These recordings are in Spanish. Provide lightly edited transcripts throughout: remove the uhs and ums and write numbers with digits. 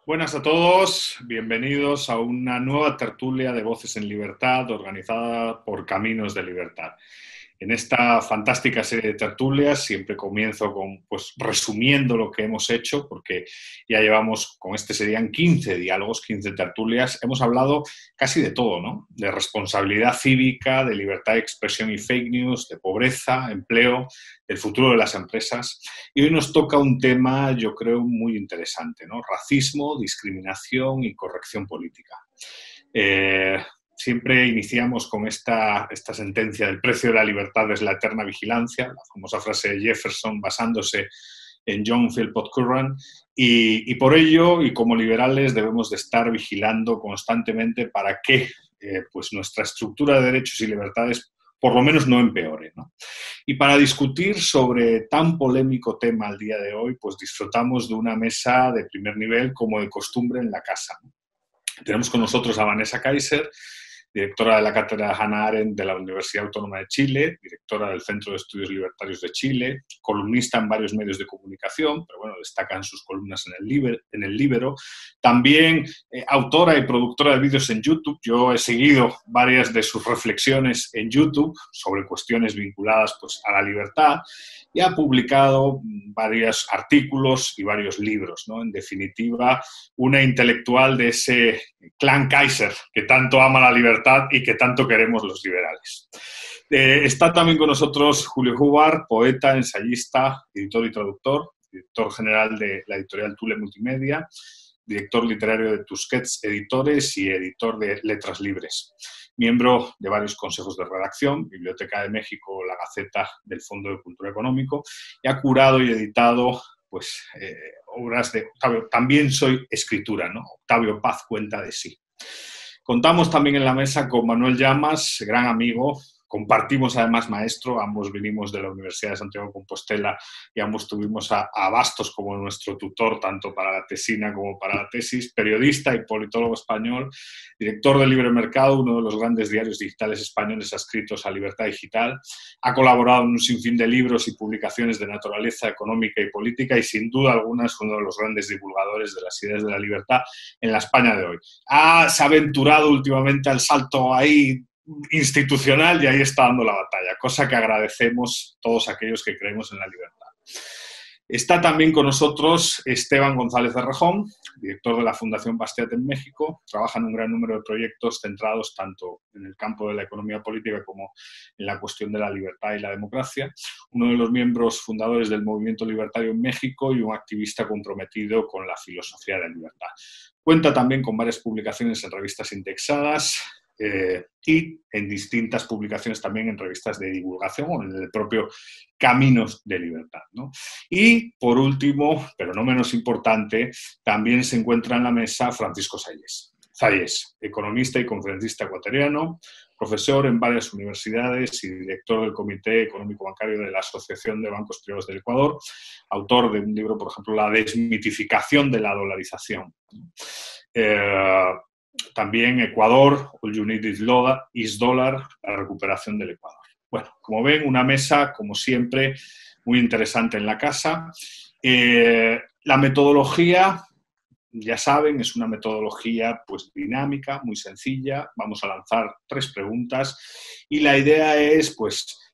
Buenas a todos, bienvenidos a una nueva tertulia de Voces en Libertad organizada por Caminos de Libertad. En esta fantástica serie de tertulias siempre comienzo con, resumiendo lo que hemos hecho, porque ya llevamos, con este serían 15 diálogos, 15 tertulias. Hemos hablado casi de todo, ¿no? De responsabilidad cívica, de libertad de expresión y fake news, de pobreza, empleo, del futuro de las empresas. Y hoy nos toca un tema, yo creo, muy interesante, ¿no? Racismo, discriminación y corrección política. Siempre iniciamos con esta sentencia del precio de la libertad es la eterna vigilancia, la famosa frase de Jefferson basándose en John Philpott Curran, y por ello, y como liberales, debemos de estar vigilando constantemente para que nuestra estructura de derechos y libertades por lo menos no empeore, ¿no? Y para discutir sobre tan polémico tema al día de hoy, pues disfrutamos de una mesa de primer nivel como de costumbre en la casa. Tenemos con nosotros a Vanessa Kaiser, directora de la Cátedra Hannah Arendt de la Universidad Autónoma de Chile, directora del Centro de Estudios Libertarios de Chile, columnista en varios medios de comunicación, pero bueno, destacan sus columnas en el Líbero. También autora y productora de vídeos en YouTube. Yo he seguido varias de sus reflexiones en YouTube sobre cuestiones vinculadas a la libertad y ha publicado varios artículos y varios libros, ¿no? En definitiva, una intelectual de ese clan Kaiser que tanto ama la libertad y que tanto queremos los liberales. Está también con nosotros Julio Hubbard, poeta, ensayista, editor y traductor, director general de la editorial Thule Multimedia, director literario de Tusquets Editores y editor de Letras Libres. Miembro de varios consejos de redacción, Biblioteca de México, la Gaceta del Fondo de Cultura Económico, y ha curado y editado obras de Octavio. También soy escritura, ¿no? Octavio Paz cuenta de sí. Contamos también en la mesa con Manuel Llamas, gran amigo. Compartimos además maestro, ambos vinimos de la Universidad de Santiago de Compostela y ambos tuvimos a Bastos como nuestro tutor, tanto para la tesina como para la tesis, periodista y politólogo español, director de Libre Mercado, uno de los grandes diarios digitales españoles adscritos a Libertad Digital, ha colaborado en un sinfín de libros y publicaciones de naturaleza económica y política y sin duda alguna es uno de los grandes divulgadores de las ideas de la libertad en la España de hoy. Se ha aventurado últimamente al salto ahí institucional y ahí está dando la batalla, cosa que agradecemos todos aquellos que creemos en la libertad. Está también con nosotros Esteban González de Rejón, director de la Fundación Bastiat en México. Trabaja en un gran número de proyectos centrados tanto en el campo de la economía política como en la cuestión de la libertad y la democracia. Uno de los miembros fundadores del movimiento libertario en México y un activista comprometido con la filosofía de la libertad. Cuenta también con varias publicaciones en revistas indexadas, y en distintas publicaciones también en revistas de divulgación o en el propio Caminos de Libertad, ¿no? Y por último, pero no menos importante, también se encuentra en la mesa Francisco Zayes, economista y conferencista ecuatoriano, profesor en varias universidades y director del Comité Económico Bancario de la Asociación de Bancos Privados del Ecuador, autor de un libro, por ejemplo, La desmitificación de la dolarización. También Ecuador, All You Need is Dollar, la recuperación del Ecuador. Bueno, como ven, una mesa, como siempre, muy interesante en la casa. La metodología, ya saben, es una metodología dinámica, muy sencilla. Vamos a lanzar 3 preguntas y la idea es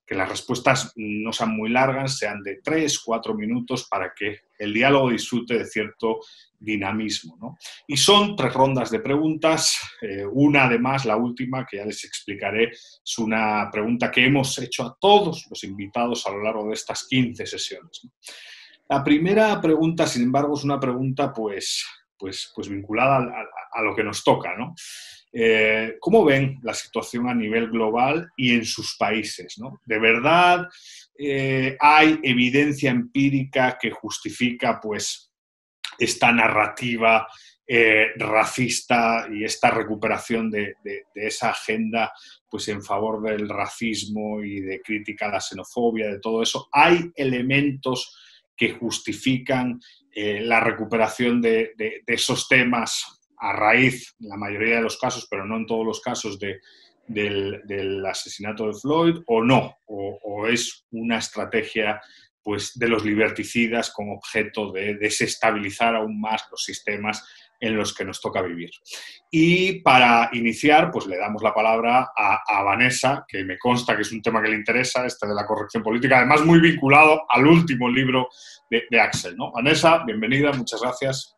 que las respuestas no sean muy largas, sean de 3-4 minutos para que el diálogo disfrute de cierto dinamismo, ¿no? Y son 3 rondas de preguntas. Una, además, la última, que ya les explicaré, es una pregunta que hemos hecho a todos los invitados a lo largo de estas 15 sesiones, ¿no? La primera pregunta, sin embargo, es una pregunta vinculada a lo que nos toca, ¿no? ¿Cómo ven la situación a nivel global y en sus países, ¿no? ¿De verdad hay evidencia empírica que justifica esta narrativa racista y esta recuperación de esa agenda pues en favor del racismo y de crítica a la xenofobia, de todo eso. Hay elementos que justifican la recuperación de esos temas a raíz, en la mayoría de los casos, pero no en todos los casos, del asesinato de Floyd, o no, o es una estrategia pues, de los liberticidas con objeto de desestabilizar aún más los sistemas en los que nos toca vivir. Y para iniciar, pues le damos la palabra a Vanessa, que me consta que es un tema que le interesa, este de la corrección política, además muy vinculado al último libro de Axel, ¿no? Vanessa, bienvenida, muchas gracias.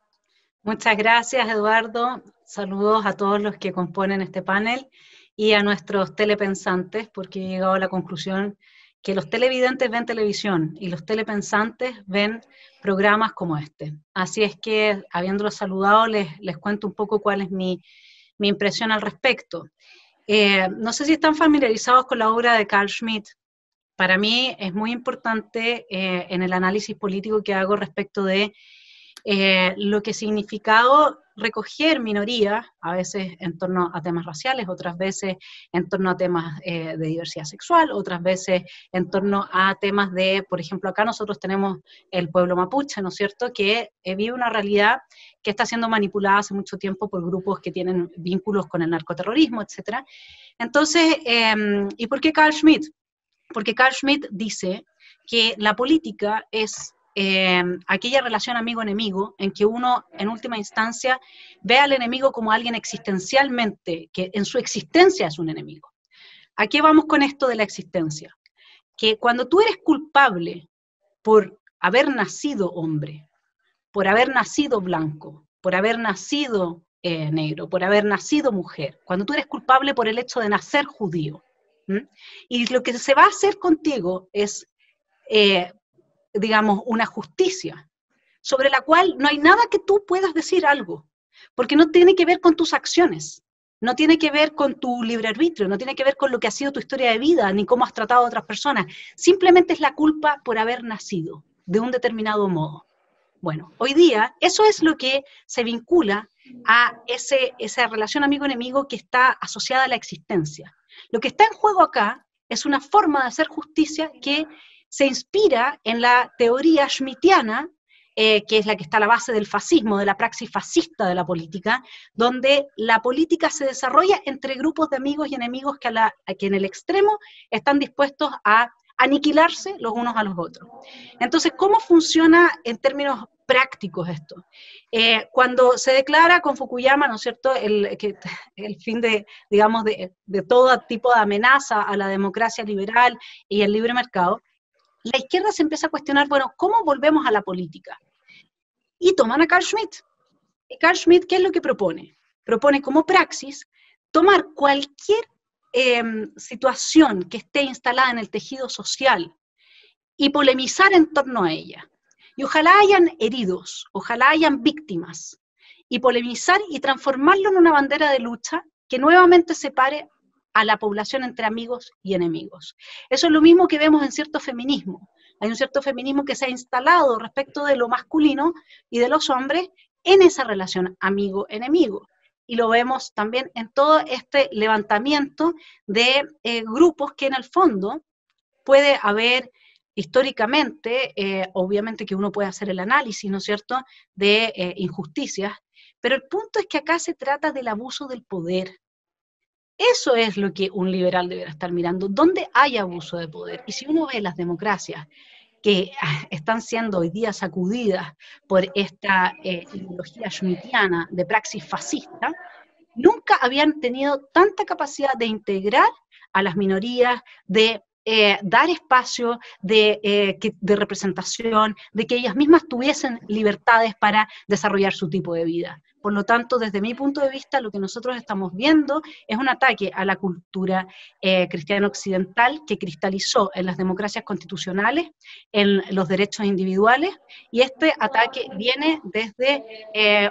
Muchas gracias, Eduardo. Saludos a todos los que componen este panel y a nuestros telepensantes, porque he llegado a la conclusión que los televidentes ven televisión y los telepensantes ven programas como este. Así es que, habiéndolos saludado, les cuento un poco cuál es mi impresión al respecto. No sé si están familiarizados con la obra de Carl Schmitt. Para mí es muy importante en el análisis político que hago respecto de lo que ha significado recoger minorías, a veces en torno a temas raciales, otras veces en torno a temas de diversidad sexual, otras veces en torno a temas de, por ejemplo, acá nosotros tenemos el pueblo mapuche, ¿no es cierto?, que vive una realidad que está siendo manipulada hace mucho tiempo por grupos que tienen vínculos con el narcoterrorismo, etc. Entonces, ¿y por qué Carl Schmitt? Porque Carl Schmitt dice que la política es aquella relación amigo-enemigo en que uno, en última instancia, ve al enemigo como alguien existencialmente, que en su existencia es un enemigo. ¿A qué vamos con esto de la existencia? Que cuando tú eres culpable por haber nacido hombre, por haber nacido blanco, por haber nacido negro, por haber nacido mujer, cuando tú eres culpable por el hecho de nacer judío, y lo que se va a hacer contigo es digamos, una justicia, sobre la cual no hay nada que tú puedas decir algo, porque no tiene que ver con tus acciones, no tiene que ver con tu libre arbitrio, no tiene que ver con lo que ha sido tu historia de vida, ni cómo has tratado a otras personas, simplemente es la culpa por haber nacido de un determinado modo. Bueno, hoy día eso es lo que se vincula a esa relación amigo-enemigo que está asociada a la existencia. Lo que está en juego acá es una forma de hacer justicia que se inspira en la teoría schmittiana, que es la que está a la base del fascismo, de la praxis fascista de la política, donde la política se desarrolla entre grupos de amigos y enemigos que en el extremo están dispuestos a aniquilarse los unos a los otros. Entonces, ¿cómo funciona en términos prácticos esto? Cuando se declara con Fukuyama, ¿no es cierto?, el fin digamos, de todo tipo de amenaza a la democracia liberal y el libre mercado, la izquierda se empieza a cuestionar, bueno, ¿cómo volvemos a la política? Y toman a Carl Schmitt. Y Carl Schmitt, ¿qué es lo que propone? Propone como praxis tomar cualquier situación que esté instalada en el tejido social y polemizar en torno a ella. Y ojalá hayan heridos, ojalá hayan víctimas, y polemizar y transformarlo en una bandera de lucha que nuevamente separe a la población entre amigos y enemigos. Eso es lo mismo que vemos en cierto feminismo. Hay un cierto feminismo que se ha instalado respecto de lo masculino y de los hombres en esa relación amigo-enemigo. Y lo vemos también en todo este levantamiento de grupos que en el fondo puede haber históricamente, obviamente que uno puede hacer el análisis, ¿no es cierto?, de injusticias, pero el punto es que acá se trata del abuso del poder. Eso es lo que un liberal deberá estar mirando, ¿dónde hay abuso de poder? Y si uno ve las democracias que están siendo hoy día sacudidas por esta ideología schmittiana de praxis fascista, nunca habían tenido tanta capacidad de integrar a las minorías, de dar espacio de representación, de que ellas mismas tuviesen libertades para desarrollar su tipo de vida. Por lo tanto, desde mi punto de vista, lo que nosotros estamos viendo es un ataque a la cultura cristiana occidental que cristalizó en las democracias constitucionales, en los derechos individuales, y este ataque viene desde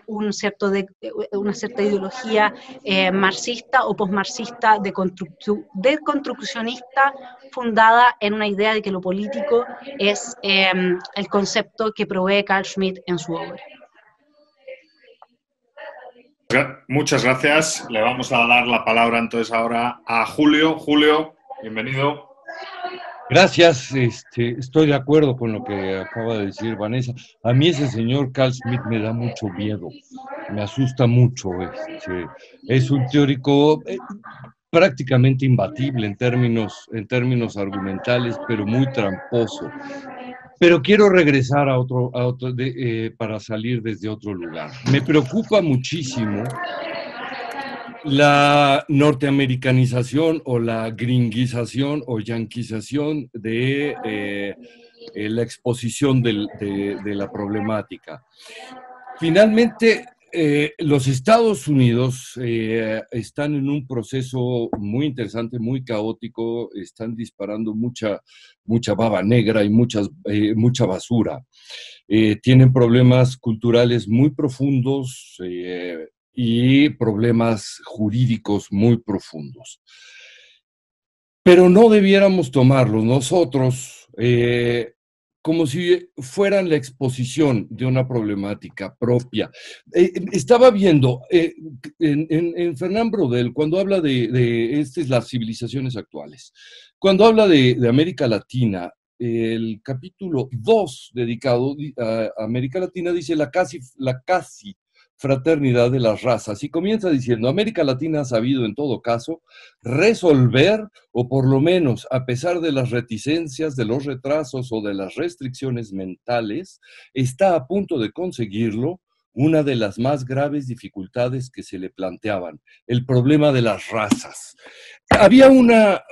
una cierta ideología marxista o posmarxista deconstruccionista, fundada en una idea de que lo político es el concepto que provee Carl Schmitt en su obra. Muchas gracias. Le vamos a dar la palabra entonces ahora a Julio. Julio, bienvenido. Gracias, estoy de acuerdo con lo que acaba de decir Vanessa. A mí ese señor Carl Schmitt me da mucho miedo, me asusta mucho. Es un teórico prácticamente imbatible en términos argumentales, pero muy tramposo. Pero quiero regresar para salir desde otro lugar. Me preocupa muchísimo la norteamericanización o la gringuización o yanquización de la exposición de la problemática. Finalmente, los Estados Unidos están en un proceso muy interesante, muy caótico, están disparando mucha baba negra y mucha basura. Tienen problemas culturales muy profundos y problemas jurídicos muy profundos. Pero no debiéramos tomarlos nosotros como si fueran la exposición de una problemática propia. Estaba viendo en Fernand Braudel, cuando habla de las civilizaciones actuales, cuando habla de América Latina, el capítulo 2 dedicado a América Latina dice la casi fraternidad de las razas, y comienza diciendo: América Latina ha sabido en todo caso resolver, o por lo menos a pesar de las reticencias, de los retrasos o de las restricciones mentales, está a punto de conseguirlo, una de las más graves dificultades que se le planteaban, el problema de las razas. Había una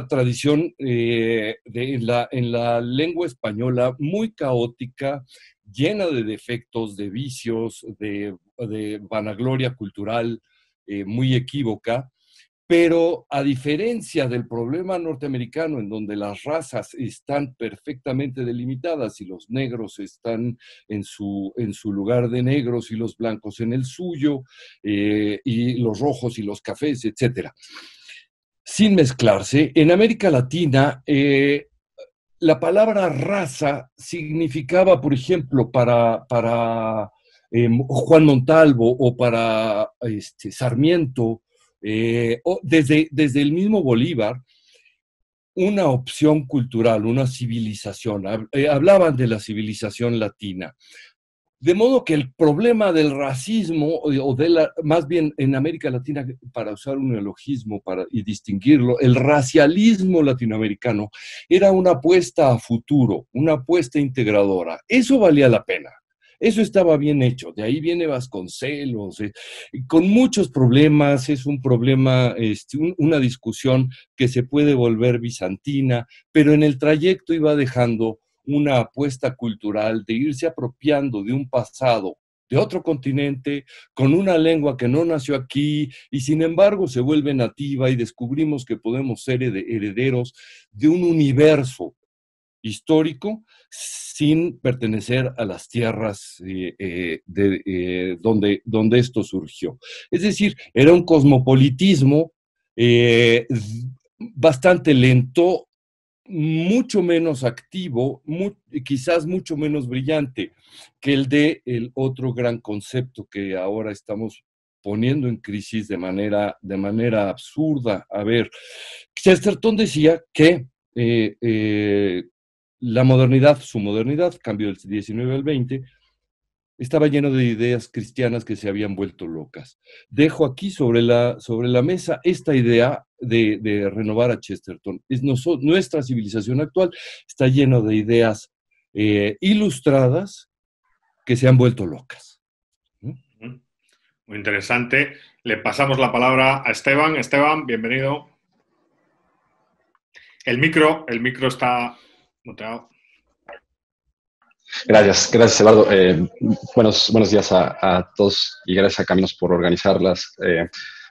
tradición en la lengua española muy caótica, llena de defectos, de vicios, de vanagloria cultural muy equívoca, pero a diferencia del problema norteamericano, en donde las razas están perfectamente delimitadas y los negros están en su lugar de negros y los blancos en el suyo, y los rojos y los cafés, etcétera, sin mezclarse, en América Latina la palabra raza significaba, por ejemplo, para Juan Montalvo o para Sarmiento, desde el mismo Bolívar, una opción cultural, una civilización. Hablaban de la civilización latina. De modo que el problema del racismo, más bien en América Latina, para usar un neologismo y distinguirlo, el racialismo latinoamericano era una apuesta a futuro, una apuesta integradora. Eso valía la pena. Eso estaba bien hecho. De ahí viene Vasconcelos, con muchos problemas. Es un problema, una discusión que se puede volver bizantina, pero en el trayecto iba dejando una apuesta cultural de irse apropiando de un pasado de otro continente, con una lengua que no nació aquí, y sin embargo se vuelve nativa, y descubrimos que podemos ser herederos de un universo histórico sin pertenecer a las tierras donde esto surgió. Es decir, era un cosmopolitismo bastante lento, mucho menos activo, quizás mucho menos brillante que el otro gran concepto que ahora estamos poniendo en crisis de manera absurda. A ver, Chesterton decía que la modernidad, su modernidad, cambio del 19 al 20, estaba lleno de ideas cristianas que se habían vuelto locas. Dejo aquí sobre la mesa esta idea de renovar a Chesterton. Nuestra civilización actual está llena de ideas ilustradas que se han vuelto locas. Muy interesante. Le pasamos la palabra a Esteban. Esteban, bienvenido. El micro está muteado. Gracias, Eduardo. Buenos días a todos, y gracias a Caminos por organizar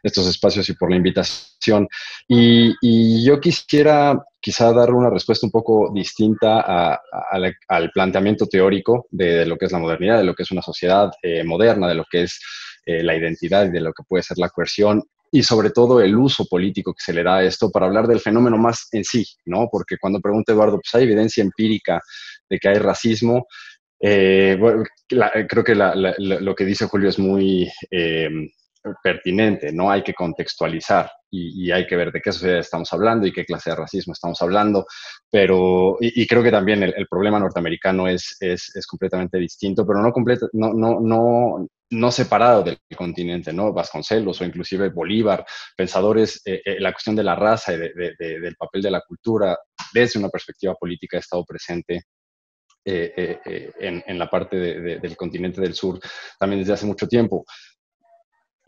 estos espacios y por la invitación. Y yo quisiera quizá dar una respuesta un poco distinta al planteamiento teórico de lo que es la modernidad, de lo que es una sociedad moderna, de lo que es la identidad y de lo que puede ser la coerción, y sobre todo el uso político que se le da a esto para hablar del fenómeno más en sí, ¿no? Porque cuando pregunta Eduardo, pues hay evidencia empírica de que hay racismo. Bueno, creo que lo que dice Julio es muy pertinente, ¿no? Hay que contextualizar y hay que ver de qué sociedad estamos hablando y qué clase de racismo estamos hablando, pero, y creo que también el problema norteamericano es completamente distinto, pero no separado del continente, ¿no? Vasconcelos o inclusive Bolívar, pensadores, la cuestión de la raza y del papel de la cultura desde una perspectiva política ha estado presente en la parte del continente del sur también desde hace mucho tiempo.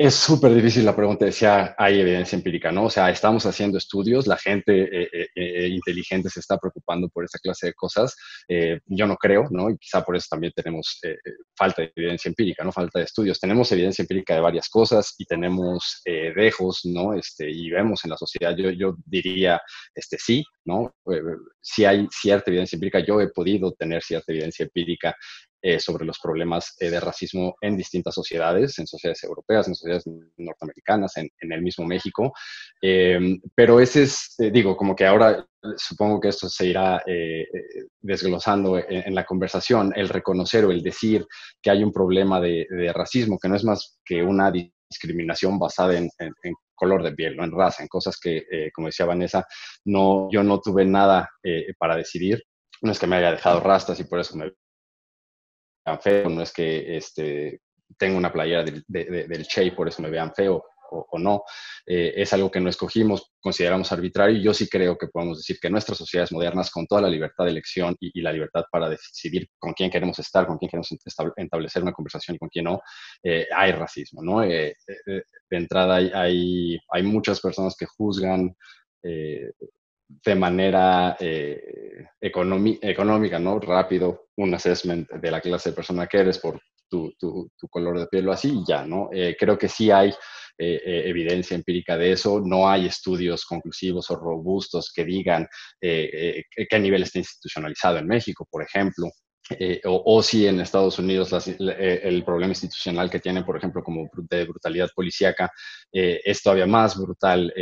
Es súper difícil la pregunta de si hay evidencia empírica, ¿no? O sea, estamos haciendo estudios, la gente inteligente se está preocupando por esta clase de cosas. Yo no creo, ¿no? Y quizá por eso también tenemos falta de evidencia empírica, ¿no? Falta de estudios. Tenemos evidencia empírica de varias cosas y tenemos dejos, ¿no? Y vemos en la sociedad, yo diría, sí, ¿no? Si hay cierta evidencia empírica, yo he podido tener cierta evidencia empírica sobre los problemas de racismo en distintas sociedades, en sociedades europeas, en sociedades norteamericanas, en el mismo México. Pero ese es, digo, como que ahora supongo que esto se irá desglosando en la conversación, el reconocer o el decir que hay un problema de racismo, que no es más que una discriminación basada en color de piel, ¿no? En raza, en cosas que, como decía Vanessa, yo no tuve nada para decidir. No es que me haya dejado rastas y por eso me feo, no es que tengo una playera del Che y por eso me vean feo o no, es algo que no escogimos, consideramos arbitrario, y yo sí creo que podemos decir que nuestras sociedades modernas, con toda la libertad de elección y la libertad para decidir con quién queremos estar, con quién queremos establecer una conversación y con quién no, hay racismo, ¿no? De entrada hay muchas personas que juzgan de manera económica, ¿no? Rápido, un assessment de la clase de persona que eres por tu color de piel o así, y ya, ¿no? Creo que sí hay evidencia empírica de eso, no hay estudios conclusivos o robustos que digan qué nivel está institucionalizado en México, por ejemplo. O si en Estados Unidos el problema institucional que tienen, por ejemplo, como de brutalidad policíaca, es todavía más brutal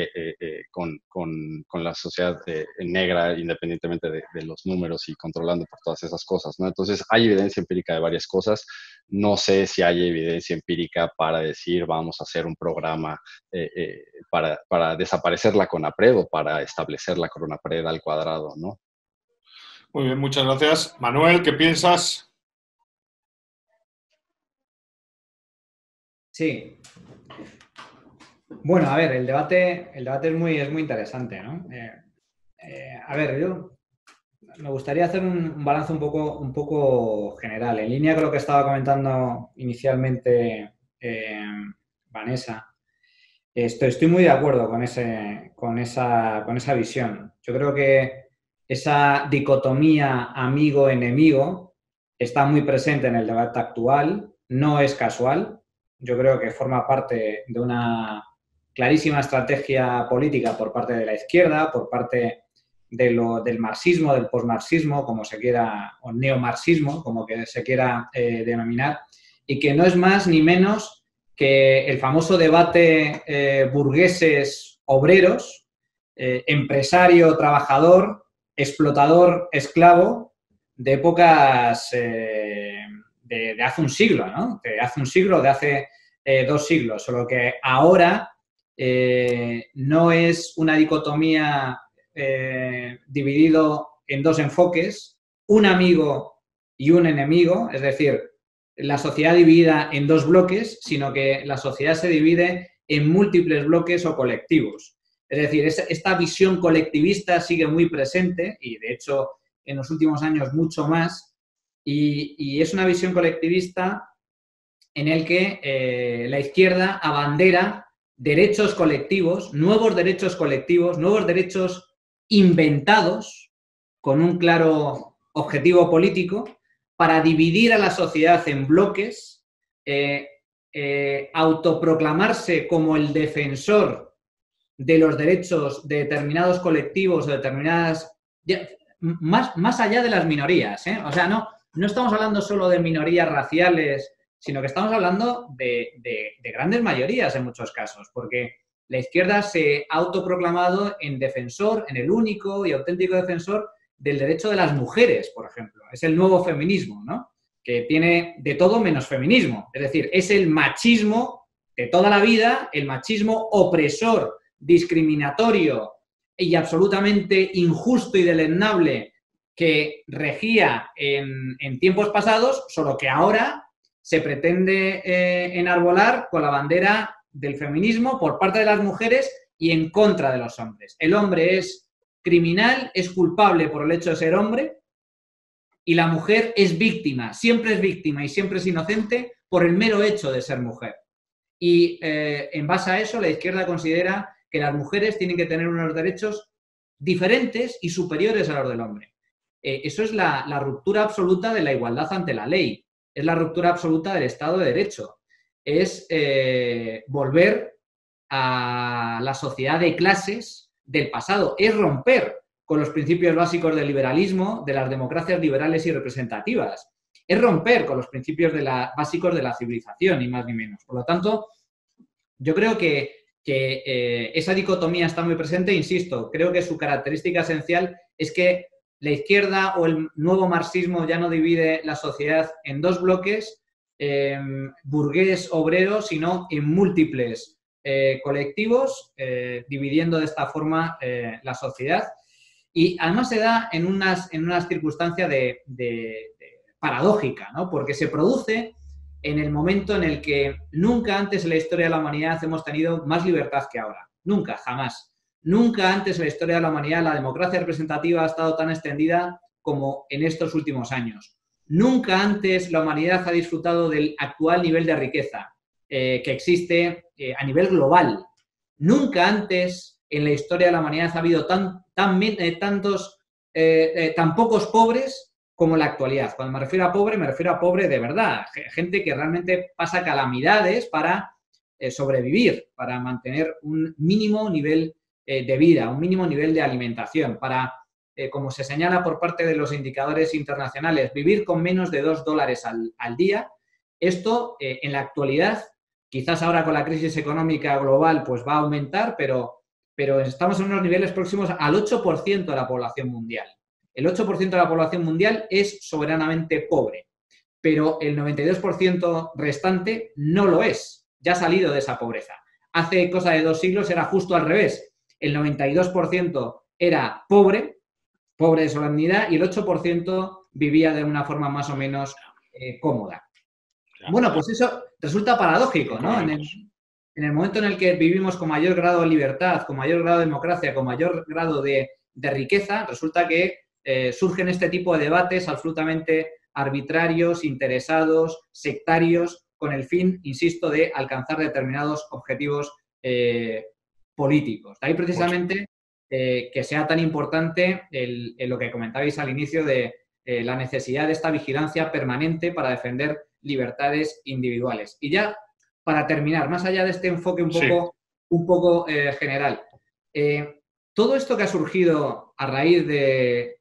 con la sociedad negra, independientemente de los números y controlando por todas esas cosas, ¿no? Entonces, hay evidencia empírica de varias cosas. No sé si hay evidencia empírica para decir vamos a hacer un programa para desaparecer la CONAPRED o para establecer la CONAPRED al cuadrado, ¿no? Muy bien, muchas gracias. Manuel, ¿qué piensas? Sí. Bueno, a ver, el debate es muy interesante, ¿no? A ver, yo me gustaría hacer un balance un poco general, en línea con lo que estaba comentando inicialmente Vanessa. Estoy muy de acuerdo con esa visión. Yo creo que esa dicotomía amigo-enemigo está muy presente en el debate actual, no es casual. Yo creo que forma parte de una clarísima estrategia política por parte de la izquierda, por parte del marxismo, del posmarxismo, como se quiera, o neomarxismo, como que se quiera denominar, y que no es más ni menos que el famoso debate burgueses-obreros, empresario-trabajador, explotador-esclavo, de épocas de hace un siglo, ¿no? De hace un siglo, de hace 2 siglos, solo que ahora no es una dicotomía dividido en 2 enfoques, un amigo y un enemigo, es decir, la sociedad dividida en 2 bloques, sino que la sociedad se divide en múltiples bloques o colectivos. Es decir, esta visión colectivista sigue muy presente y, de hecho, en los últimos años mucho más, y es una visión colectivista en el que la izquierda abandera derechos colectivos, nuevos derechos inventados con un claro objetivo político para dividir a la sociedad en bloques, autoproclamarse como el defensor de los derechos de determinados colectivos o determinadas... Más allá de las minorías, ¿eh? O sea, no estamos hablando solo de minorías raciales, sino que estamos hablando de grandes mayorías en muchos casos, porque la izquierda se ha autoproclamado en defensor, en el único y auténtico defensor del derecho de las mujeres, por ejemplo. Es el nuevo feminismo, ¿no? Que tiene de todo menos feminismo. Es decir, es el machismo de toda la vida, el machismo opresor, discriminatorio y absolutamente injusto y deleznable que regía en tiempos pasados, solo que ahora se pretende enarbolar con la bandera del feminismo por parte de las mujeres y en contra de los hombres. El hombre es criminal, es culpable por el hecho de ser hombre, y la mujer es víctima, siempre es víctima y siempre es inocente por el mero hecho de ser mujer. Y en base a eso, la izquierda considera que las mujeres tienen que tener unos derechos diferentes y superiores a los del hombre. Eso es la ruptura absoluta de la igualdad ante la ley, es la ruptura absoluta del Estado de Derecho, es volver a la sociedad de clases del pasado, es romper con los principios básicos del liberalismo, de las democracias liberales y representativas, es romper con los principios básicos de la civilización, ni más ni menos. Por lo tanto, yo creo que esa dicotomía está muy presente, insisto, creo que su característica esencial es que la izquierda o el nuevo marxismo ya no divide la sociedad en dos bloques, burgués, obrero, sino en múltiples colectivos, dividiendo de esta forma la sociedad. Y además se da en unas circunstancias paradójica, ¿no? Porque se produce en el momento en el que nunca antes en la historia de la humanidad hemos tenido más libertad que ahora. Nunca, jamás. Nunca antes en la historia de la humanidad la democracia representativa ha estado tan extendida como en estos últimos años. Nunca antes la humanidad ha disfrutado del actual nivel de riqueza que existe a nivel global. Nunca antes en la historia de la humanidad ha habido tan pocos pobres como en la actualidad. Cuando me refiero a pobre de verdad. Gente que realmente pasa calamidades para sobrevivir, para mantener un mínimo nivel de vida, un mínimo nivel de alimentación, para, como se señala por parte de los indicadores internacionales, vivir con menos de $2 al día. Esto, en la actualidad, quizás ahora con la crisis económica global, pues va a aumentar, pero estamos en unos niveles próximos al 8% de la población mundial. El 8% de la población mundial es soberanamente pobre, pero el 92% restante no lo es, ya ha salido de esa pobreza. Hace cosa de 2 siglos era justo al revés. El 92% era pobre de solemnidad, y el 8% vivía de una forma más o menos cómoda. Bueno, pues eso resulta paradójico, ¿no? En el momento en el que vivimos con mayor grado de libertad, con mayor grado de democracia, con mayor grado de riqueza, resulta que surgen este tipo de debates absolutamente arbitrarios, interesados, sectarios, con el fin, insisto, de alcanzar determinados objetivos políticos. De ahí precisamente que sea tan importante lo que comentabais al inicio de la necesidad de esta vigilancia permanente para defender libertades individuales. Y ya, para terminar, más allá de este enfoque un poco general, todo esto que ha surgido a raíz de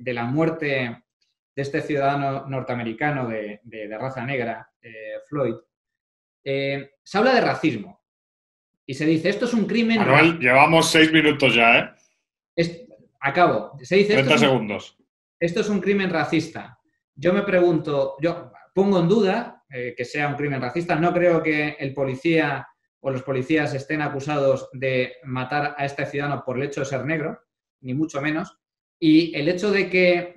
la muerte de este ciudadano norteamericano de raza negra, Floyd, se habla de racismo y se dice, esto es un crimen... Manuel, llevamos 6 minutos ya, ¿eh? Acabo. Se dice, 30 segundos. Esto es un crimen racista. Yo me pregunto, yo pongo en duda que sea un crimen racista. No creo que el policía o los policías estén acusados de matar a este ciudadano por el hecho de ser negro, ni mucho menos. Y el hecho de que,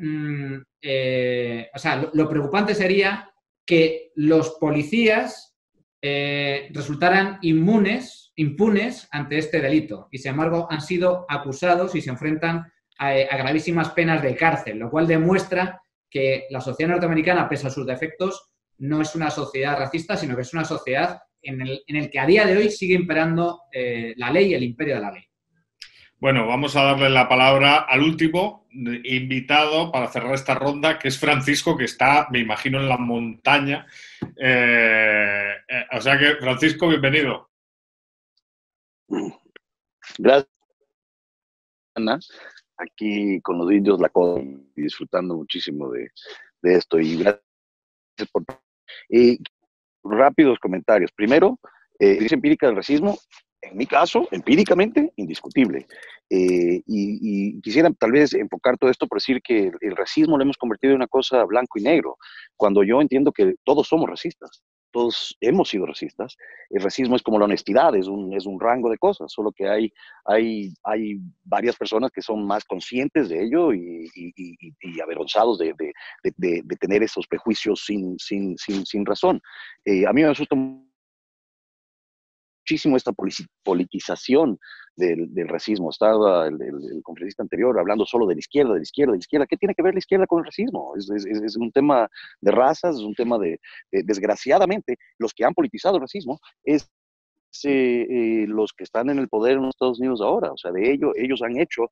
lo preocupante sería que los policías resultaran impunes ante este delito. Y sin embargo han sido acusados y se enfrentan a gravísimas penas de cárcel, lo cual demuestra que la sociedad norteamericana, pese a sus defectos, no es una sociedad racista, sino que es una sociedad en el que a día de hoy sigue imperando la ley y el imperio de la ley. Bueno, vamos a darle la palabra al último invitado para cerrar esta ronda, que es Francisco, que está, me imagino, en la montaña. O sea que, Francisco, bienvenido. Gracias, Ana. Aquí con los indios la cosa y disfrutando muchísimo de esto. Y gracias por... rápidos comentarios. Primero, evidencia empírica del racismo, en mi caso, empíricamente, indiscutible. Y quisiera tal vez enfocar todo esto por decir que el racismo lo hemos convertido en una cosa blanco y negro, cuando yo entiendo que todos somos racistas. todos hemos sido racistas. El racismo es como la honestidad, es un rango de cosas, solo que hay varias personas que son más conscientes de ello y avergonzados de tener esos prejuicios sin razón. A mí me asusta muchísimo esta politización del racismo. Estaba el conferencista anterior hablando solo de la izquierda, de la izquierda, de la izquierda. ¿Qué tiene que ver la izquierda con el racismo? Es un tema de razas, es un tema desgraciadamente, los que han politizado el racismo es los que están en el poder en los Estados Unidos ahora. O sea, ellos han hecho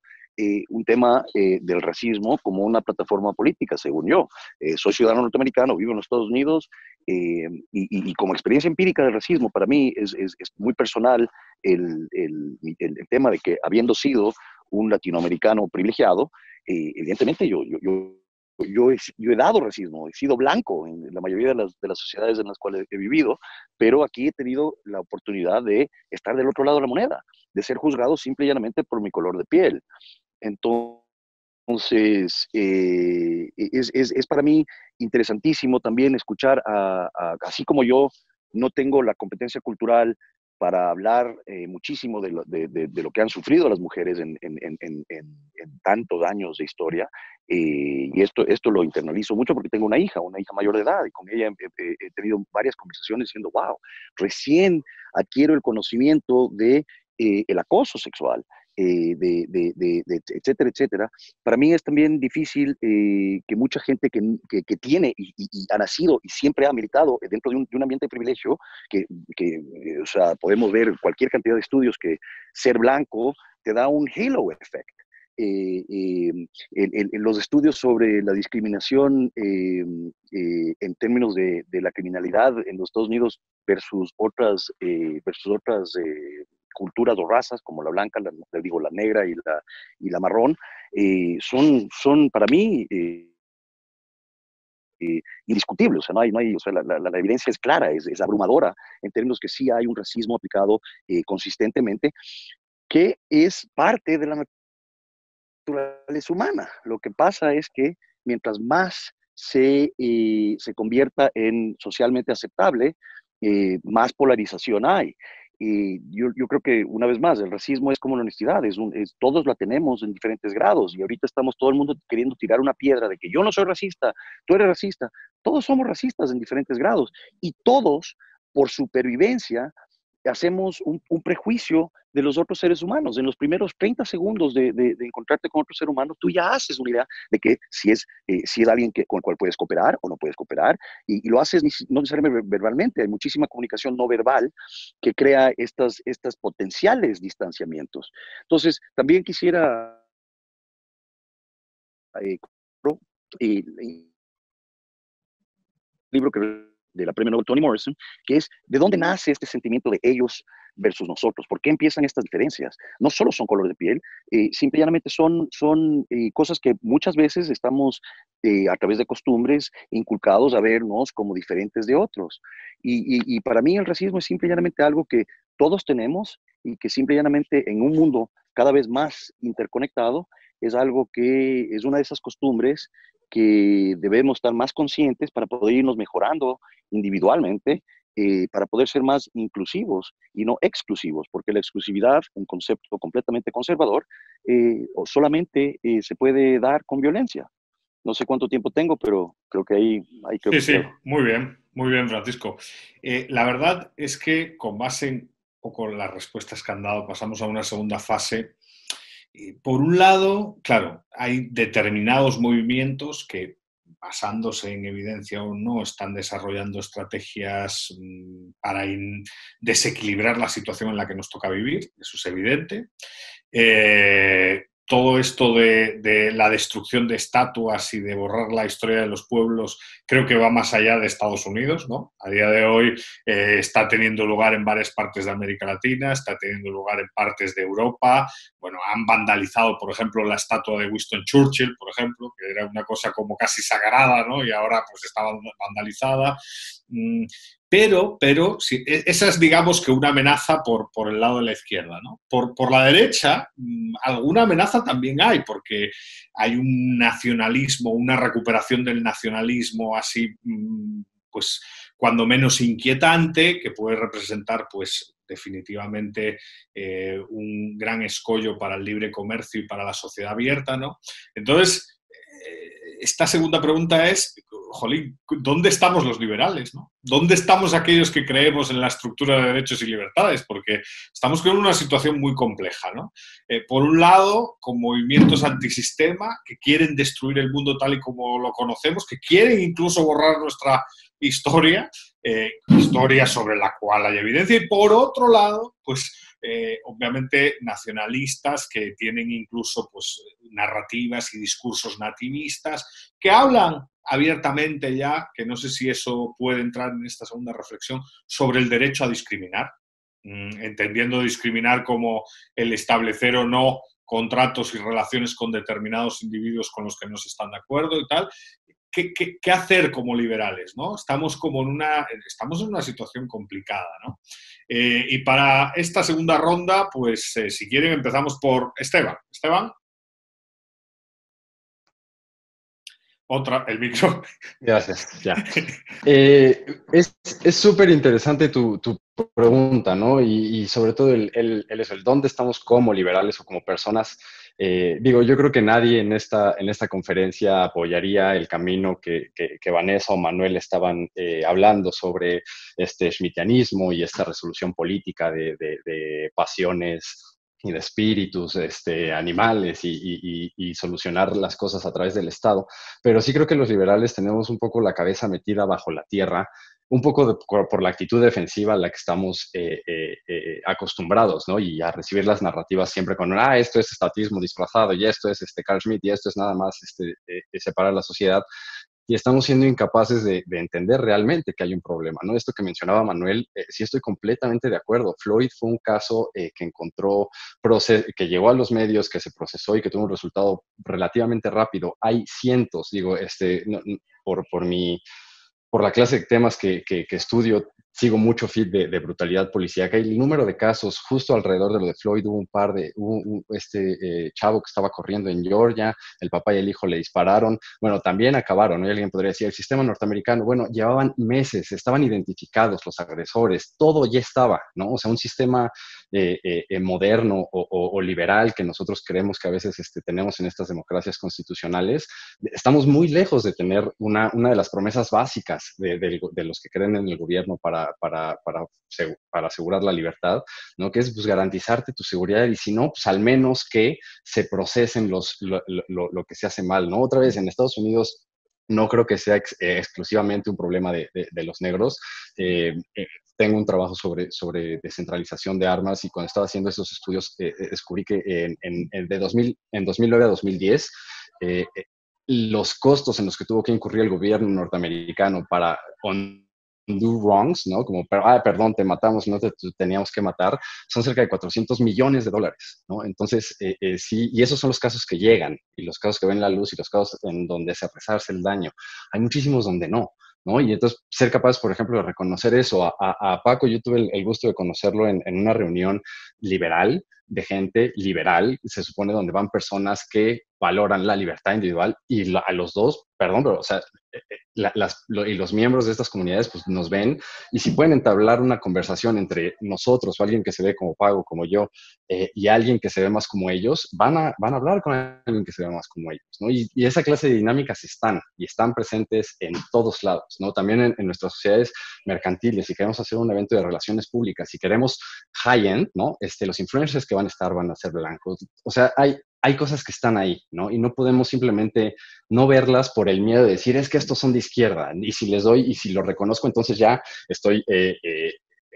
un tema del racismo como una plataforma política, según yo. Soy ciudadano norteamericano, vivo en los Estados Unidos y como experiencia empírica del racismo, para mí es muy personal el tema de que habiendo sido un latinoamericano privilegiado, evidentemente yo he dado racismo, he sido blanco en la mayoría de las sociedades en las cuales he vivido, pero aquí he tenido la oportunidad de estar del otro lado de la moneda, de ser juzgado simple y llanamente por mi color de piel. Entonces, es para mí interesantísimo también escuchar, así como yo no tengo la competencia cultural para hablar muchísimo de lo que han sufrido las mujeres en tantos años de historia, y esto lo internalizo mucho porque tengo una hija mayor de edad, y con ella he tenido varias conversaciones diciendo, wow, recién adquiero el conocimiento de el acoso sexual, etcétera, etcétera. Para mí es también difícil que mucha gente que tiene y ha nacido y siempre ha militado dentro de un ambiente de privilegio, o sea, podemos ver cualquier cantidad de estudios que ser blanco te da un halo effect. Los estudios sobre la discriminación en términos de la criminalidad en los Estados Unidos versus otras culturas o razas como la blanca, la negra y la marrón, son para mí indiscutibles. O sea, o sea, la evidencia es clara, es abrumadora en términos que sí hay un racismo aplicado consistentemente, que es parte de la naturaleza humana. Lo que pasa es que mientras más se convierta en socialmente aceptable, más polarización hay. Y yo creo que, una vez más, el racismo es como la honestidad, todos la tenemos en diferentes grados, y ahorita estamos todo el mundo queriendo tirar una piedra de que yo no soy racista, tú eres racista. Todos somos racistas en diferentes grados, y todos, por supervivencia, hacemos un prejuicio de los otros seres humanos. En los primeros 30 segundos de encontrarte con otro ser humano, tú ya haces una idea de que si es alguien con el cual puedes cooperar o no puedes cooperar, y lo haces no necesariamente verbalmente. Hay muchísima comunicación no verbal que crea estas potenciales distanciamientos. Entonces, también quisiera libro de la premio Nobel Toni Morrison, que es de dónde nace este sentimiento de ellos versus nosotros, por qué empiezan estas diferencias. No solo son color de piel, simple y llanamente son cosas que muchas veces estamos a través de costumbres inculcados a vernos como diferentes de otros. Y para mí el racismo es simple y llanamente algo que todos tenemos, y que simple y llanamente en un mundo cada vez más interconectado es algo que es una de esas costumbres que debemos estar más conscientes para poder irnos mejorando individualmente, para poder ser más inclusivos y no exclusivos, porque la exclusividad, un concepto completamente conservador, o solamente se puede dar con violencia. No sé cuánto tiempo tengo, pero creo que ahí creo Sí, que sí, muy bien, Francisco. La verdad es que con base en un poco las respuestas que han dado, pasamos a una segunda fase. Por un lado, claro, hay determinados movimientos que, basándose en evidencia o no, están desarrollando estrategias para desequilibrar la situación en la que nos toca vivir, eso es evidente. Todo esto de la destrucción de estatuas y de borrar la historia de los pueblos creo que va más allá de Estados Unidos, ¿no? A día de hoy está teniendo lugar en varias partes de América Latina, está teniendo lugar en partes de Europa. Bueno, han vandalizado, por ejemplo, la estatua de Winston Churchill, por ejemplo, que era una cosa como casi sagrada, ¿no? Y ahora pues está vandalizada. Pero sí, esa es, digamos, que una amenaza por el lado de la izquierda, ¿no? Por la derecha, alguna amenaza también hay, porque hay un nacionalismo, una recuperación del nacionalismo así pues cuando menos inquietante, que puede representar pues definitivamente un gran escollo para el libre comercio y para la sociedad abierta, ¿no? Entonces, esta segunda pregunta es, jolín, ¿dónde estamos los liberales, ¿no? ¿Dónde estamos aquellos que creemos en la estructura de derechos y libertades? Porque estamos en una situación muy compleja, ¿no? Por un lado, con movimientos antisistema que quieren destruir el mundo tal y como lo conocemos, que quieren incluso borrar nuestra historia, historia sobre la cual hay evidencia, y por otro lado, pues obviamente nacionalistas que tienen incluso pues, narrativas y discursos nativistas que hablan abiertamente ya, que no sé si eso puede entrar en esta segunda reflexión, sobre el derecho a discriminar, entendiendo discriminar como el establecer o no contratos y relaciones con determinados individuos con los que no se están de acuerdo y tal. ¿Qué hacer como liberales, ¿no? Estamos en una situación complicada, ¿no? Y para esta segunda ronda, pues si quieren empezamos por Esteban. Esteban. El micro. Gracias, ya. Es súper interesante tu pregunta, ¿no? Y sobre todo el dónde estamos como liberales o como personas. Digo, yo creo que nadie en esta conferencia apoyaría el camino que Vanessa o Manuel estaban hablando sobre este schmittianismo y esta resolución política de pasiones y de espíritus animales y solucionar las cosas a través del Estado. Pero sí creo que los liberales tenemos un poco la cabeza metida bajo la tierra, un poco por la actitud defensiva a la que estamos acostumbrados, ¿no? Y a recibir las narrativas siempre con, esto es estatismo disfrazado, y esto es Carl Schmitt, y esto es nada más separar la sociedad. Y estamos siendo incapaces de entender realmente que hay un problema, ¿no? Esto que mencionaba Manuel, sí estoy completamente de acuerdo. Floyd fue un caso que llegó a los medios, que se procesó y que tuvo un resultado relativamente rápido. Hay cientos, digo, por la clase de temas que estudio, sigo mucho feed de brutalidad policíaca y el número de casos justo alrededor de lo de Floyd, hubo chavo que estaba corriendo en Georgia, el papá y el hijo le dispararon, bueno, también acabaron, ¿no? Y alguien podría decir, el sistema norteamericano, bueno, llevaban meses, estaban identificados los agresores, todo ya estaba, ¿no? O sea, un sistema moderno o liberal que nosotros creemos que a veces tenemos en estas democracias constitucionales, estamos muy lejos de tener una de las promesas básicas de los que creen en el gobierno para asegurar la libertad, ¿no? Que es pues, garantizarte tu seguridad y si no, pues al menos que se procesen lo que se hace mal, ¿no? Otra vez, en Estados Unidos no creo que sea exclusivamente un problema de los negros. Tengo un trabajo sobre descentralización de armas y cuando estaba haciendo esos estudios descubrí que en 2009 a 2010 los costos en los que tuvo que incurrir el gobierno norteamericano para undo wrongs, ¿no? Como, perdón, te matamos, no te teníamos que matar, son cerca de $400 millones, ¿no? Entonces, sí, y esos son los casos que llegan, y los casos que ven la luz, y los casos en donde se resarce el daño. Hay muchísimos donde no, ¿no? Y entonces, ser capaz, por ejemplo, de reconocer eso. A Paco, yo tuve el gusto de conocerlo en una reunión liberal, de gente liberal, se supone donde van personas que valoran la libertad individual y a los dos, perdón, pero, o sea, y los miembros de estas comunidades pues nos ven y si pueden entablar una conversación entre nosotros o alguien que se ve como Paco, como yo, y alguien que se ve más como ellos, van a hablar con alguien que se ve más como ellos, ¿no? Y esa clase de dinámicas están presentes en todos lados, ¿no? También en nuestras sociedades mercantiles, si queremos hacer un evento de relaciones públicas, si queremos high-end, ¿no? Los influencers que van a ser blancos, o sea, hay cosas que están ahí, ¿no? Y no podemos simplemente no verlas por el miedo de decir, es que estos son de izquierda, y si les doy, y si lo reconozco, entonces ya estoy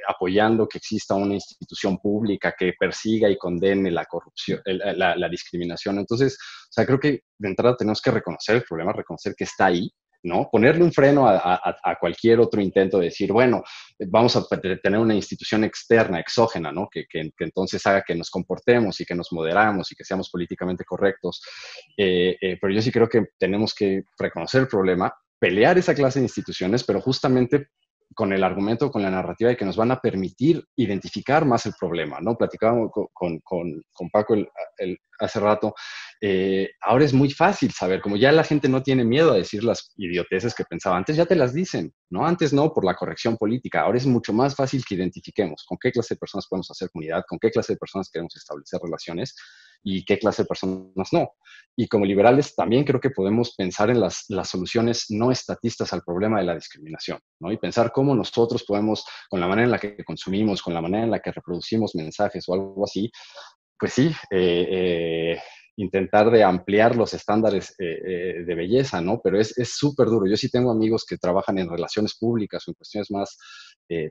apoyando que exista una institución pública que persiga y condene la corrupción, la discriminación. Entonces, o sea, creo que de entrada tenemos que reconocer el problema, reconocer que está ahí, ¿no? Ponerle un freno a cualquier otro intento de decir, bueno, vamos a tener una institución externa, exógena, ¿no? Que entonces haga que nos comportemos y que nos moderamos y que seamos políticamente correctos. Pero yo sí creo que tenemos que reconocer el problema, pelear esa clase de instituciones, pero justamente con el argumento, con la narrativa y que nos van a permitir identificar más el problema, ¿no? Platicábamos con Paco hace rato, ahora es muy fácil saber, como ya la gente no tiene miedo a decir las idioteces que pensaba antes, ya te las dicen, ¿no? Antes no, por la corrección política, ahora es mucho más fácil que identifiquemos con qué clase de personas podemos hacer comunidad, con qué clase de personas queremos establecer relaciones y qué clase de personas no. Y como liberales también creo que podemos pensar en las soluciones no estatistas al problema de la discriminación, ¿no? Y pensar cómo nosotros podemos, con la manera en la que consumimos, con la manera en la que reproducimos mensajes o algo así, pues sí, intentar de ampliar los estándares de belleza, ¿no? Pero es súper duro. Yo sí tengo amigos que trabajan en relaciones públicas o en cuestiones más,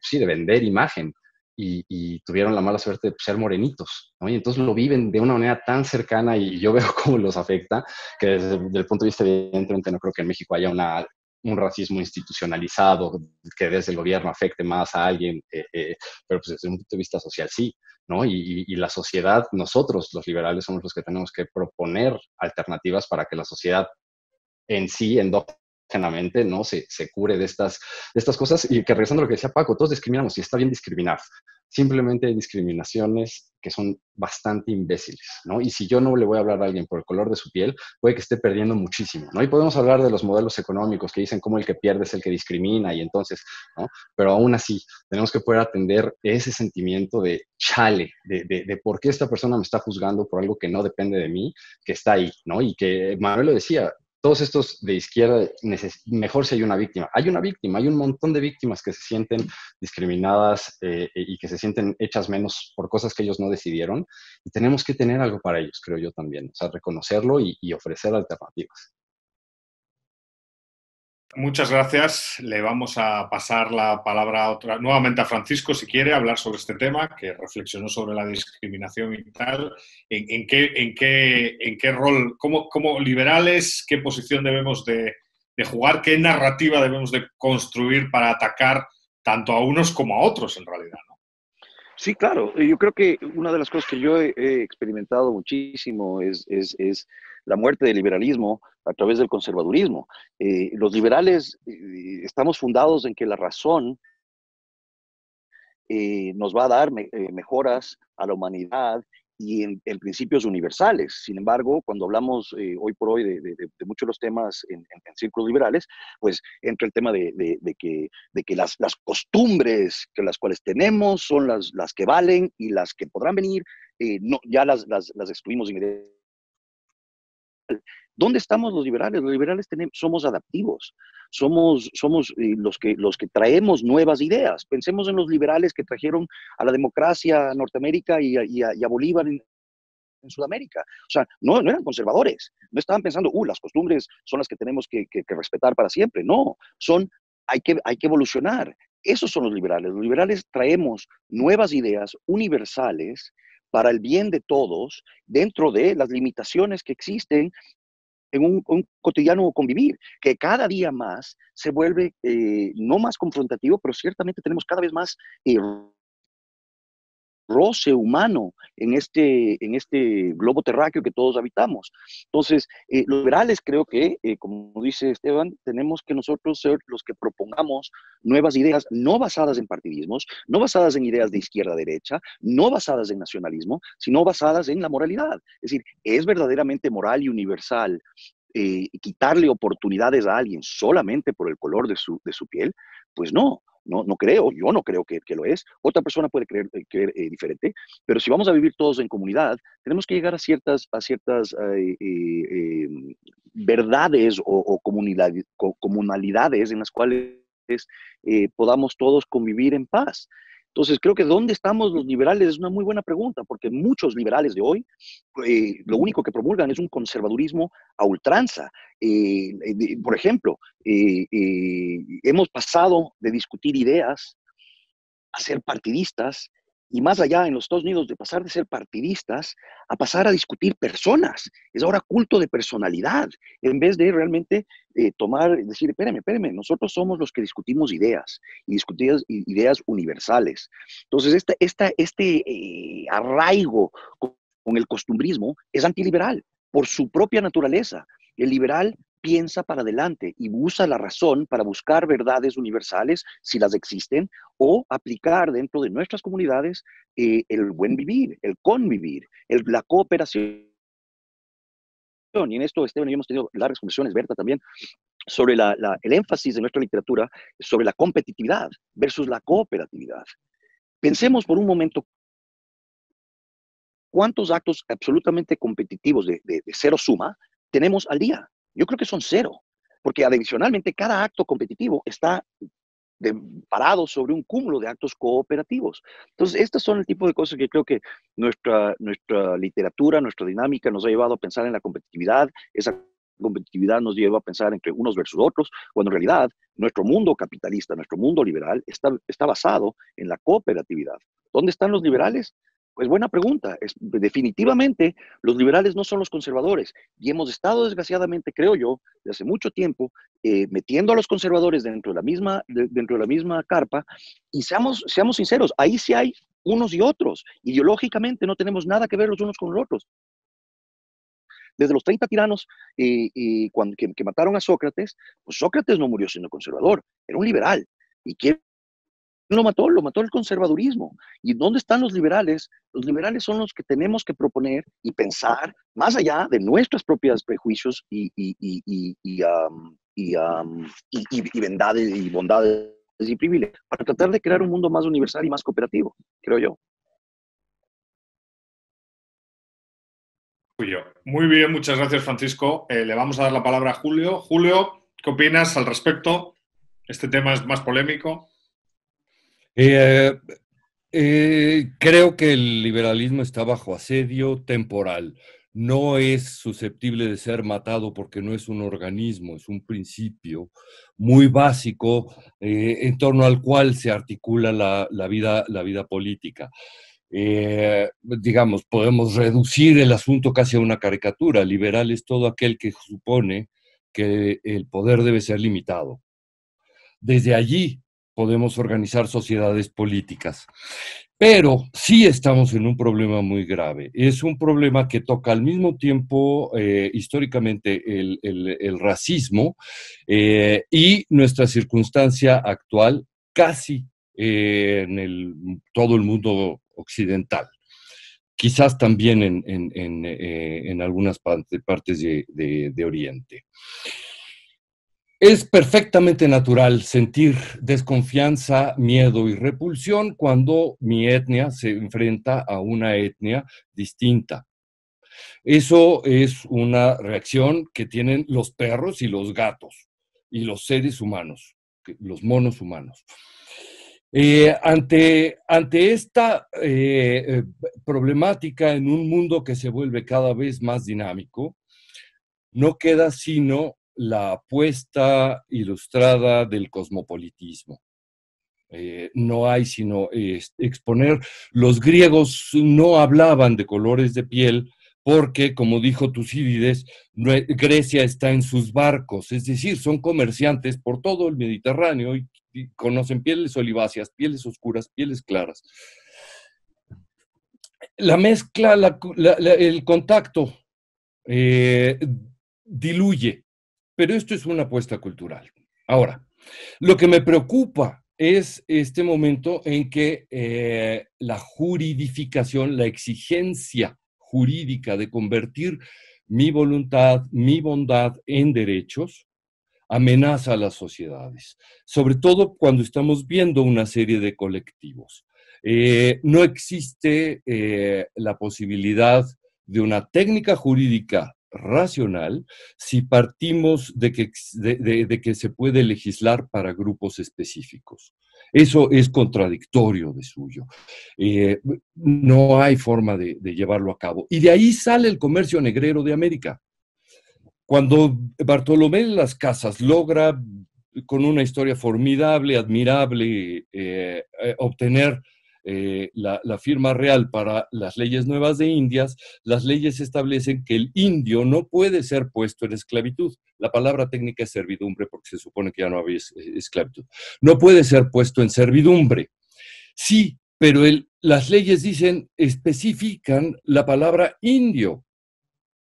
sí, de vender imagen y tuvieron la mala suerte de ser morenitos, ¿no? Y entonces lo viven de una manera tan cercana y yo veo cómo los afecta, que desde el punto de vista, evidentemente, no creo que en México haya un racismo institucionalizado que desde el gobierno afecte más a alguien, pero pues desde un punto de vista social sí, ¿no? Y la sociedad, nosotros los liberales somos los que tenemos que proponer alternativas para que la sociedad en sí, endógenamente, ¿no? Se cure de estas cosas y que regresando a lo que decía Paco, todos discriminamos y está bien discriminar. Simplemente hay discriminaciones que son bastante imbéciles, ¿no? Y si yo no le voy a hablar a alguien por el color de su piel, puede que esté perdiendo muchísimo, ¿no? Y podemos hablar de los modelos económicos que dicen cómo el que pierde es el que discrimina y entonces, ¿no? Pero aún así, tenemos que poder atender ese sentimiento de chale, de por qué esta persona me está juzgando por algo que no depende de mí, que está ahí, ¿no? Y que Manuel lo decía, todos estos de izquierda, mejor si hay una víctima. Hay una víctima, hay un montón de víctimas que se sienten discriminadas y que se sienten hechas menos por cosas que ellos no decidieron. Y tenemos que tener algo para ellos, creo yo también. O sea, reconocerlo y ofrecer alternativas. Muchas gracias. Le vamos a pasar la palabra nuevamente a Francisco, si quiere hablar sobre este tema, que reflexionó sobre la discriminación y tal. ¿En qué rol, como liberales, qué posición debemos de jugar, qué narrativa debemos de construir para atacar tanto a unos como a otros, en realidad, ¿no? Sí, claro. Yo creo que una de las cosas que yo he experimentado muchísimo es la muerte del liberalismo a través del conservadurismo. Los liberales estamos fundados en que la razón nos va a dar mejoras a la humanidad y en principios universales. Sin embargo, cuando hablamos hoy por hoy de muchos de los temas en círculos liberales, pues entra el tema de que las costumbres que las cuales tenemos son las que valen y las que podrán venir, no, ya las excluimos inmediatamente. ¿Dónde estamos los liberales? Los liberales somos adaptivos, somos los que traemos nuevas ideas. Pensemos en los liberales que trajeron a la democracia a Norteamérica y a Bolívar en Sudamérica. O sea, no eran conservadores, no estaban pensando, las costumbres son las que tenemos que respetar para siempre. No, hay que evolucionar. Esos son los liberales. Los liberales traemos nuevas ideas universales para el bien de todos, dentro de las limitaciones que existen en un cotidiano convivir, que cada día más se vuelve no más confrontativo, pero ciertamente tenemos cada vez más roce humano en este globo terráqueo que todos habitamos. Entonces, los liberales creo que, como dice Esteban, tenemos que nosotros ser los que propongamos nuevas ideas, no basadas en partidismos, no basadas en ideas de izquierda-derecha, no basadas en nacionalismo, sino basadas en la moralidad. Es decir, ¿es verdaderamente moral y universal quitarle oportunidades a alguien solamente por el color de su piel? Pues no. No creo, yo no creo que lo es. Otra persona puede creer diferente, pero si vamos a vivir todos en comunidad, tenemos que llegar a ciertas verdades o comunalidades en las cuales podamos todos convivir en paz. Entonces, creo que ¿dónde estamos los liberales? Es una muy buena pregunta, porque muchos liberales de hoy lo único que promulgan es un conservadurismo a ultranza. Por ejemplo, hemos pasado de discutir ideas a ser partidistas, y más allá en los Estados Unidos de pasar de ser partidistas a pasar a discutir personas. Es ahora culto de personalidad, en vez de realmente decir, espérame, nosotros somos los que discutimos ideas, y discutir ideas universales. Entonces, este arraigo con el costumbrismo es antiliberal por su propia naturaleza. El liberal piensa para adelante y usa la razón para buscar verdades universales, si las existen, o aplicar dentro de nuestras comunidades el buen vivir, el convivir, la cooperación. Y en esto, Esteban y yo hemos tenido largas conversaciones, Berta también, sobre el énfasis de nuestra literatura sobre la competitividad versus la cooperatividad. Pensemos por un momento cuántos actos absolutamente competitivos de cero suma tenemos al día. Yo creo que son cero, porque adicionalmente cada acto competitivo está parado sobre un cúmulo de actos cooperativos. Entonces, estas son el tipo de cosas que creo que nuestra literatura, nuestra dinámica nos ha llevado a pensar en la competitividad. Esa competitividad nos lleva a pensar entre unos versus otros, cuando en realidad nuestro mundo capitalista, nuestro mundo liberal está basado en la cooperatividad. ¿Dónde están los liberales? Pues buena pregunta. Definitivamente los liberales no son los conservadores y hemos estado desgraciadamente, creo yo, de hace mucho tiempo metiendo a los conservadores dentro de la misma carpa, y seamos sinceros, ahí sí hay unos y otros. Ideológicamente no tenemos nada que ver los unos con los otros. Desde los 30 tiranos que mataron a Sócrates, pues Sócrates no murió siendo conservador, era un liberal. ¿Y quién lo mató? Lo mató el conservadurismo. ¿Y dónde están los liberales? Los liberales son los que tenemos que proponer y pensar más allá de nuestros propios prejuicios y bondades y privilegios, para tratar de crear un mundo más universal y más cooperativo, creo yo. Muy bien, muchas gracias, Francisco. Le vamos a dar la palabra a Julio. Julio, ¿qué opinas al respecto? Este tema es más polémico. Creo que el liberalismo está bajo asedio temporal. No es susceptible de ser matado porque no es un organismo, es un principio muy básico en torno al cual se articula la vida política. Digamos, podemos reducir el asunto casi a una caricatura. Liberal es todo aquel que supone que el poder debe ser limitado. Desde allí podemos organizar sociedades políticas. Pero sí estamos en un problema muy grave. Es un problema que toca al mismo tiempo históricamente el racismo y nuestra circunstancia actual casi en todo el mundo occidental. Quizás también en algunas partes de Oriente. Es perfectamente natural sentir desconfianza, miedo y repulsión cuando mi etnia se enfrenta a una etnia distinta. Eso es una reacción que tienen los perros y los gatos y los seres humanos, los monos humanos. Ante esta problemática en un mundo que se vuelve cada vez más dinámico, no queda sino la apuesta ilustrada del cosmopolitismo. No hay sino exponer. Los griegos no hablaban de colores de piel porque, como dijo Tucídides, Grecia está en sus barcos, es decir, son comerciantes por todo el Mediterráneo y conocen pieles oliváceas, pieles oscuras, pieles claras. La mezcla, el contacto diluye, pero esto es una apuesta cultural. Ahora, lo que me preocupa es este momento en que la juridificación, la exigencia jurídica de convertir mi voluntad, mi bondad en derechos, amenaza a las sociedades, sobre todo cuando estamos viendo una serie de colectivos. No existe la posibilidad de una técnica jurídica racional si partimos de que se puede legislar para grupos específicos. Eso es contradictorio de suyo. No hay forma de llevarlo a cabo. Y de ahí sale el comercio negrero de América. Cuando Bartolomé de las Casas logra, con una historia formidable, admirable, obtener la firma real para las leyes nuevas de Indias, las leyes establecen que el indio no puede ser puesto en esclavitud. La palabra técnica es servidumbre porque se supone que ya no había esclavitud. No puede ser puesto en servidumbre. Sí, pero las leyes especifican la palabra indio.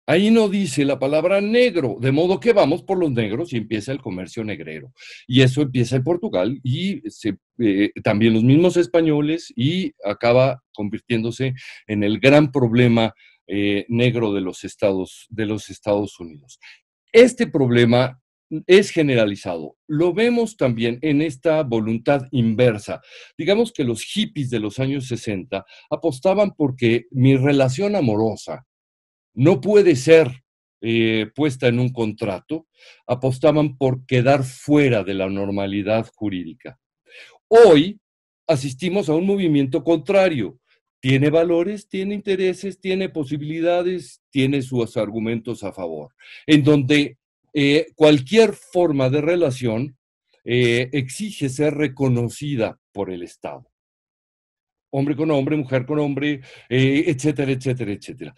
Ahí no dice la palabra negro, de modo que vamos por los negros y empieza el comercio negrero. Y eso empieza en Portugal y también los mismos españoles y acaba convirtiéndose en el gran problema negro de los Estados Unidos. Este problema es generalizado. Lo vemos también en esta voluntad inversa. Digamos que los hippies de los años 60 apostaban porque mi relación amorosa no puede ser puesta en un contrato, apostaban por quedar fuera de la normalidad jurídica. Hoy asistimos a un movimiento contrario. Tiene valores, tiene intereses, tiene posibilidades, tiene sus argumentos a favor, en donde cualquier forma de relación exige ser reconocida por el Estado. Hombre con hombre, mujer con hombre, etcétera, etcétera, etcétera.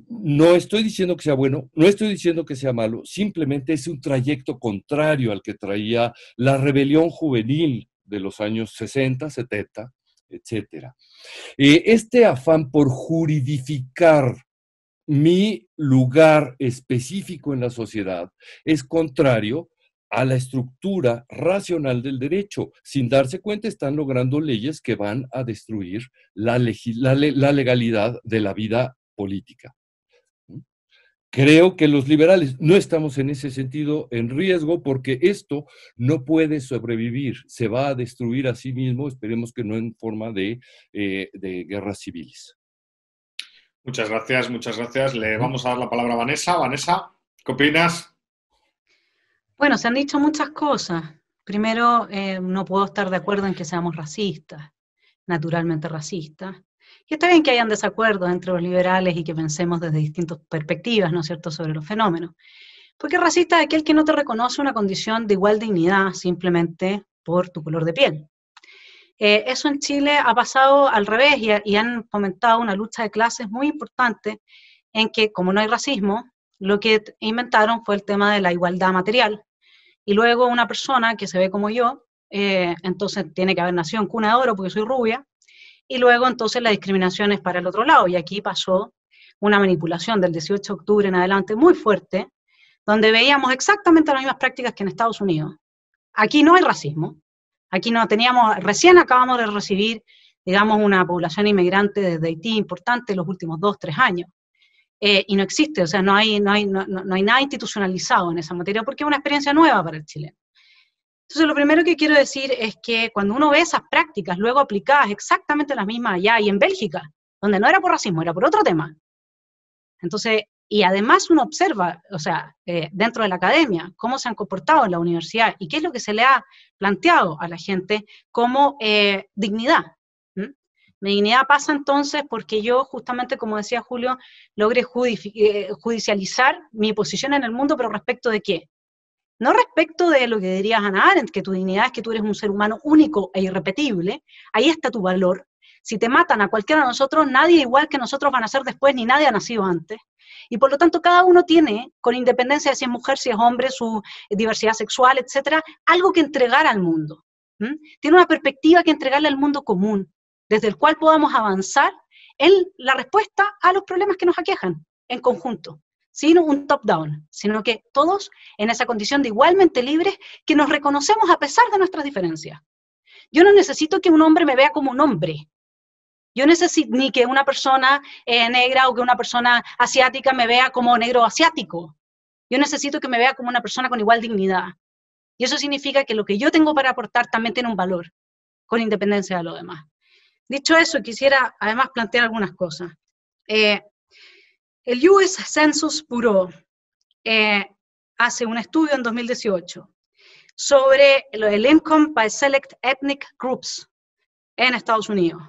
No estoy diciendo que sea bueno, no estoy diciendo que sea malo, simplemente es un trayecto contrario al que traía la rebelión juvenil de los años 60, 70, etcétera. Este afán por juridificar mi lugar específico en la sociedad es contrario a la estructura racional del derecho. Sin darse cuenta, están logrando leyes que van a destruir la legalidad de la vida política. Creo que los liberales no estamos en ese sentido en riesgo porque esto no puede sobrevivir, se va a destruir a sí mismo, esperemos que no en forma de guerras civiles. Muchas gracias, muchas gracias. Le vamos a dar la palabra a Vanessa. Vanessa, ¿qué opinas? Bueno, se han dicho muchas cosas. Primero, no puedo estar de acuerdo en que seamos racistas, naturalmente racistas. Y está bien que hayan desacuerdos entre los liberales y que pensemos desde distintas perspectivas, ¿no es cierto?, sobre los fenómenos. Porque racista es aquel que no te reconoce una condición de igual dignidad simplemente por tu color de piel. Eso en Chile ha pasado al revés y han fomentado una lucha de clases muy importante en que, como no hay racismo, lo que inventaron fue el tema de la igualdad material. Y luego una persona que se ve como yo, entonces tiene que haber nacido en cuna de oro porque soy rubia, y luego entonces la discriminación es para el otro lado. Y aquí pasó una manipulación del 18 de octubre en adelante muy fuerte, donde veíamos exactamente las mismas prácticas que en Estados Unidos. Aquí no hay racismo. Aquí no teníamos, recién acabamos de recibir, digamos, una población inmigrante desde Haití importante en los últimos 2, 3 años. Y no existe, o sea, no hay nada institucionalizado en esa materia porque es una experiencia nueva para el chileno. Entonces, lo primero que quiero decir es que cuando uno ve esas prácticas luego aplicadas exactamente las mismas allá y en Bélgica, donde no era por racismo, era por otro tema. Entonces, y además uno observa, o sea, dentro de la academia, cómo se han comportado en la universidad y qué es lo que se le ha planteado a la gente como dignidad. Mi dignidad pasa entonces porque yo, justamente como decía Julio, logré judicializar mi posición en el mundo, pero ¿respecto de qué? No respecto de lo que diría Hannah Arendt, que tu dignidad es que tú eres un ser humano único e irrepetible, ahí está tu valor. Si te matan a cualquiera de nosotros, nadie igual que nosotros van a ser después, ni nadie ha nacido antes. Y por lo tanto, cada uno tiene, con independencia de si es mujer, si es hombre, su diversidad sexual, etcétera, algo que entregar al mundo. Tiene una perspectiva que entregarle al mundo común, desde el cual podamos avanzar en la respuesta a los problemas que nos aquejan en conjunto, sin un top-down, sino que todos en esa condición de igualmente libres que nos reconocemos a pesar de nuestras diferencias. Yo no necesito que un hombre me vea como un hombre. Yo necesito ni que una persona negra o que una persona asiática me vea como negro asiático. Yo necesito que me vea como una persona con igual dignidad. Y eso significa que lo que yo tengo para aportar también tiene un valor, con independencia de lo demás. Dicho eso, quisiera además plantear algunas cosas. El US Census Bureau hace un estudio en 2018 sobre el income by select ethnic groups en Estados Unidos.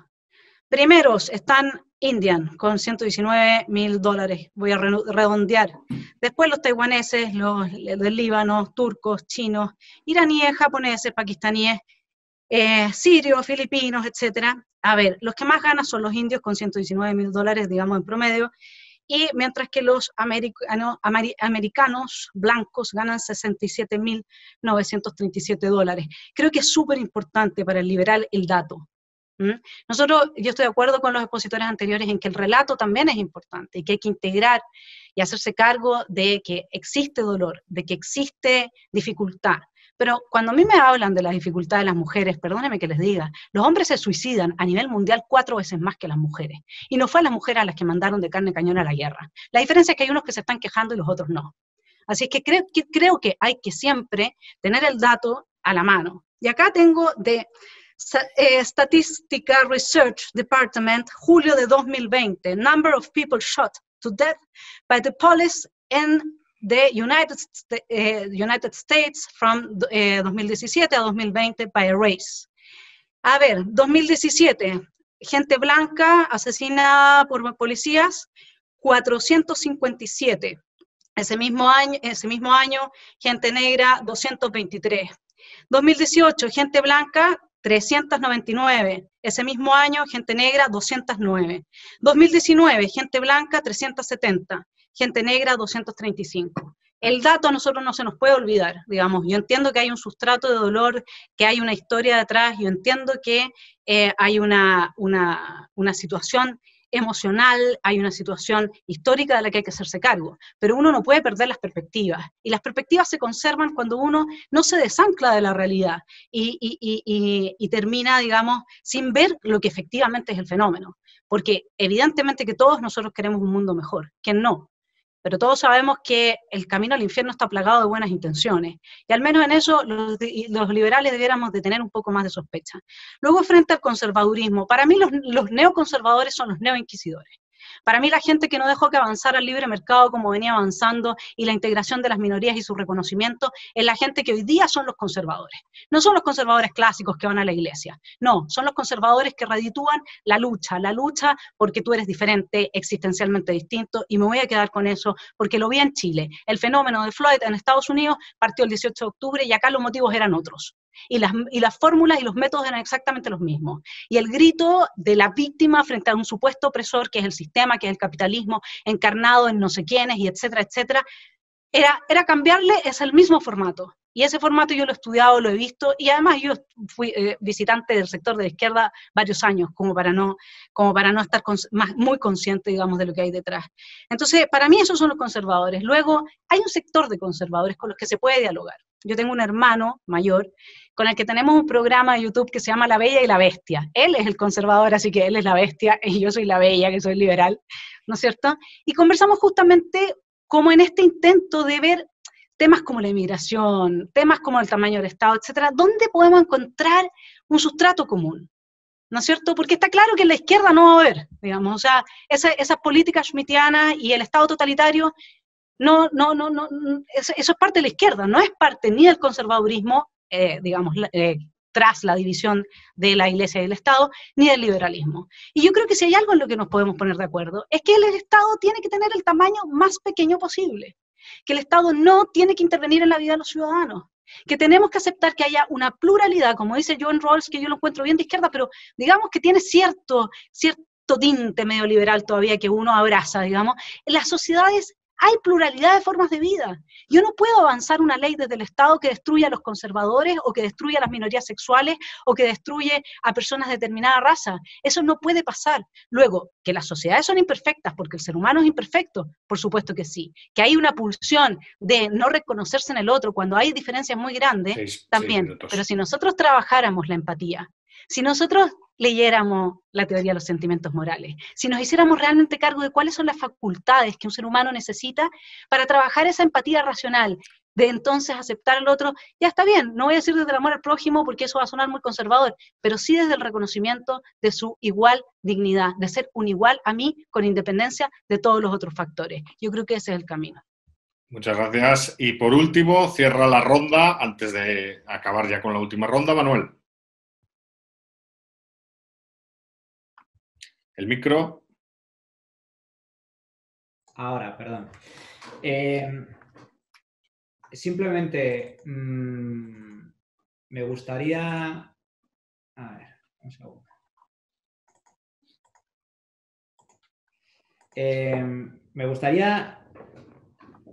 Primeros están Indian, con $119,000, voy a redondear. Después los taiwaneses, los del Líbano, turcos, chinos, iraníes, japoneses, pakistaníes, sirios, filipinos, etc. A ver, los que más ganan son los indios con $119,000, digamos en promedio, y mientras que los americanos blancos ganan $67,937. Creo que es súper importante para el liberal el dato. Yo estoy de acuerdo con los expositores anteriores en que el relato también es importante y que hay que integrar y hacerse cargo de que existe dolor, de que existe dificultad. Pero cuando a mí me hablan de la dificultad de las mujeres, perdónenme que les diga, los hombres se suicidan a nivel mundial 4 veces más que las mujeres. Y no fue a las mujeres a las que mandaron de carne cañón a la guerra. La diferencia es que hay unos que se están quejando y los otros no. Así que creo que hay que siempre tener el dato a la mano. Y acá tengo de Statistical Research Department, julio de 2020, number of people shot to death by the police in the United States from 2017 a 2020 by race. A ver, 2017, gente blanca asesinada por policías, 457. Ese mismo año, gente negra, 223. 2018, gente blanca, 399. Ese mismo año, gente negra, 209. 2019, gente blanca, 370. Gente negra, 235. El dato a nosotros no se nos puede olvidar, digamos. Yo entiendo que hay un sustrato de dolor, que hay una historia detrás, yo entiendo que hay una situación emocional, hay una situación histórica de la que hay que hacerse cargo, pero uno no puede perder las perspectivas, y las perspectivas se conservan cuando uno no se desancla de la realidad y termina, digamos, sin ver lo que efectivamente es el fenómeno, porque evidentemente que todos nosotros queremos un mundo mejor, ¿quién no? Pero todos sabemos que el camino al infierno está plagado de buenas intenciones, y al menos en eso los liberales debiéramos de tener un poco más de sospecha. Luego, frente al conservadurismo, para mí los neoconservadores son los neoinquisidores. Para mí la gente que no dejó que avanzara el libre mercado como venía avanzando y la integración de las minorías y su reconocimiento es la gente que hoy día son los conservadores. No son los conservadores clásicos que van a la iglesia, no, son los conservadores que reditúan la lucha porque tú eres diferente, existencialmente distinto, y me voy a quedar con eso porque lo vi en Chile. El fenómeno de Floyd en Estados Unidos partió el 18 de octubre y acá los motivos eran otros. Y las fórmulas y los métodos eran exactamente los mismos. Y el grito de la víctima frente a un supuesto opresor, que es el sistema, que es el capitalismo, encarnado en no sé quiénes, y etcétera, etcétera, era cambiarle, es el mismo formato. Y ese formato yo lo he estudiado, lo he visto, y además yo fui visitante del sector de la izquierda varios años, como para no estar muy consciente, digamos, de lo que hay detrás. Entonces, para mí esos son los conservadores. Luego, hay un sector de conservadores con los que se puede dialogar. Yo tengo un hermano mayor con el que tenemos un programa de YouTube que se llama La Bella y la Bestia. Él es el conservador, así que él es la bestia, y yo soy la bella, que soy liberal, ¿no es cierto? Y conversamos justamente como en este intento de ver temas como la inmigración, temas como el tamaño del Estado, etcétera, ¿dónde podemos encontrar un sustrato común? ¿No es cierto? Porque está claro que en la izquierda no va a haber, digamos, o sea, esas políticas schmittianas y el Estado totalitario, eso es parte de la izquierda, no es parte ni del conservadurismo, digamos, tras la división de la Iglesia y del Estado, ni del liberalismo. Y yo creo que si hay algo en lo que nos podemos poner de acuerdo, es que el Estado tiene que tener el tamaño más pequeño posible, que el Estado no tiene que intervenir en la vida de los ciudadanos, que tenemos que aceptar que haya una pluralidad, como dice John Rawls, que yo lo encuentro bien de izquierda, pero digamos que tiene cierto tinte medio liberal todavía que uno abraza, digamos. En las sociedades hay pluralidad de formas de vida. Yo no puedo avanzar una ley desde el Estado que destruya a los conservadores, o que destruya a las minorías sexuales, o que destruye a personas de determinada raza. Eso no puede pasar. Luego, que las sociedades son imperfectas porque el ser humano es imperfecto, por supuesto que sí. Que hay una pulsión de no reconocerse en el otro cuando hay diferencias muy grandes, también. Pero si nosotros trabajáramos la empatía, si nosotros leyéramos la teoría de los sentimientos morales, si nos hiciéramos realmente cargo de cuáles son las facultades que un ser humano necesita para trabajar esa empatía racional, de entonces aceptar al otro, ya está bien, no voy a decir desde el amor al prójimo porque eso va a sonar muy conservador, pero sí desde el reconocimiento de su igual dignidad, de ser un igual a mí con independencia de todos los otros factores. Yo creo que ese es el camino. Muchas gracias. Y por último, cierra la ronda, antes de acabar ya con la última ronda, Manuel. El micro. Ahora, perdón. Simplemente me gustaría... A ver, un segundo. Me gustaría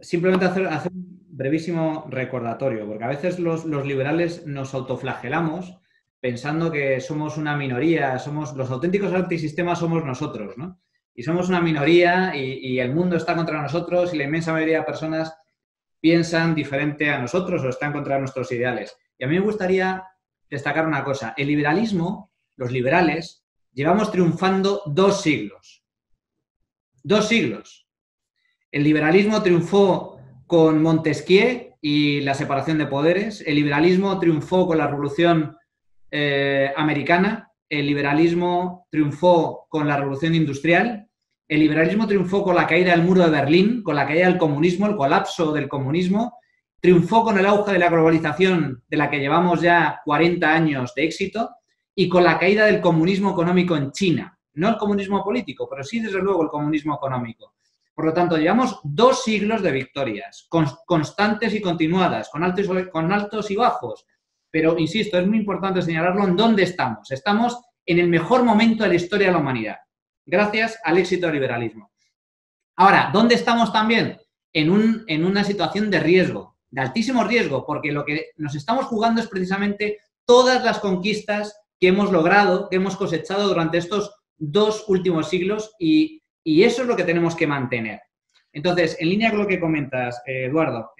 simplemente hacer un brevísimo recordatorio, porque a veces los liberales nos autoflagelamos pensando que somos una minoría, los auténticos antisistemas somos nosotros, ¿no? y somos una minoría y el mundo está contra nosotros y la inmensa mayoría de personas piensan diferente a nosotros o están contra nuestros ideales. Y a mí me gustaría destacar una cosa. El liberalismo, los liberales, llevamos triunfando 2 siglos. 2 siglos. El liberalismo triunfó con Montesquieu y la separación de poderes. El liberalismo triunfó con la Revolución Americana. El liberalismo triunfó con la Revolución Industrial. El liberalismo triunfó con la caída del muro de Berlín, con la caída del comunismo, el colapso del comunismo. Triunfó con el auge de la globalización, de la que llevamos ya 40 años de éxito, y con la caída del comunismo económico en China. No el comunismo político, pero sí, desde luego, el comunismo económico. Por lo tanto, llevamos 2 siglos de victorias, constantes y continuadas, con altos y bajos. Pero, insisto, es muy importante señalarlo en dónde estamos. Estamos en el mejor momento de la historia de la humanidad, gracias al éxito del liberalismo. Ahora, ¿dónde estamos también? En una situación de riesgo, de altísimo riesgo, porque lo que nos estamos jugando es precisamente todas las conquistas que hemos logrado, que hemos cosechado durante estos 2 últimos siglos y eso es lo que tenemos que mantener. Entonces, en línea con lo que comentas, Eduardo,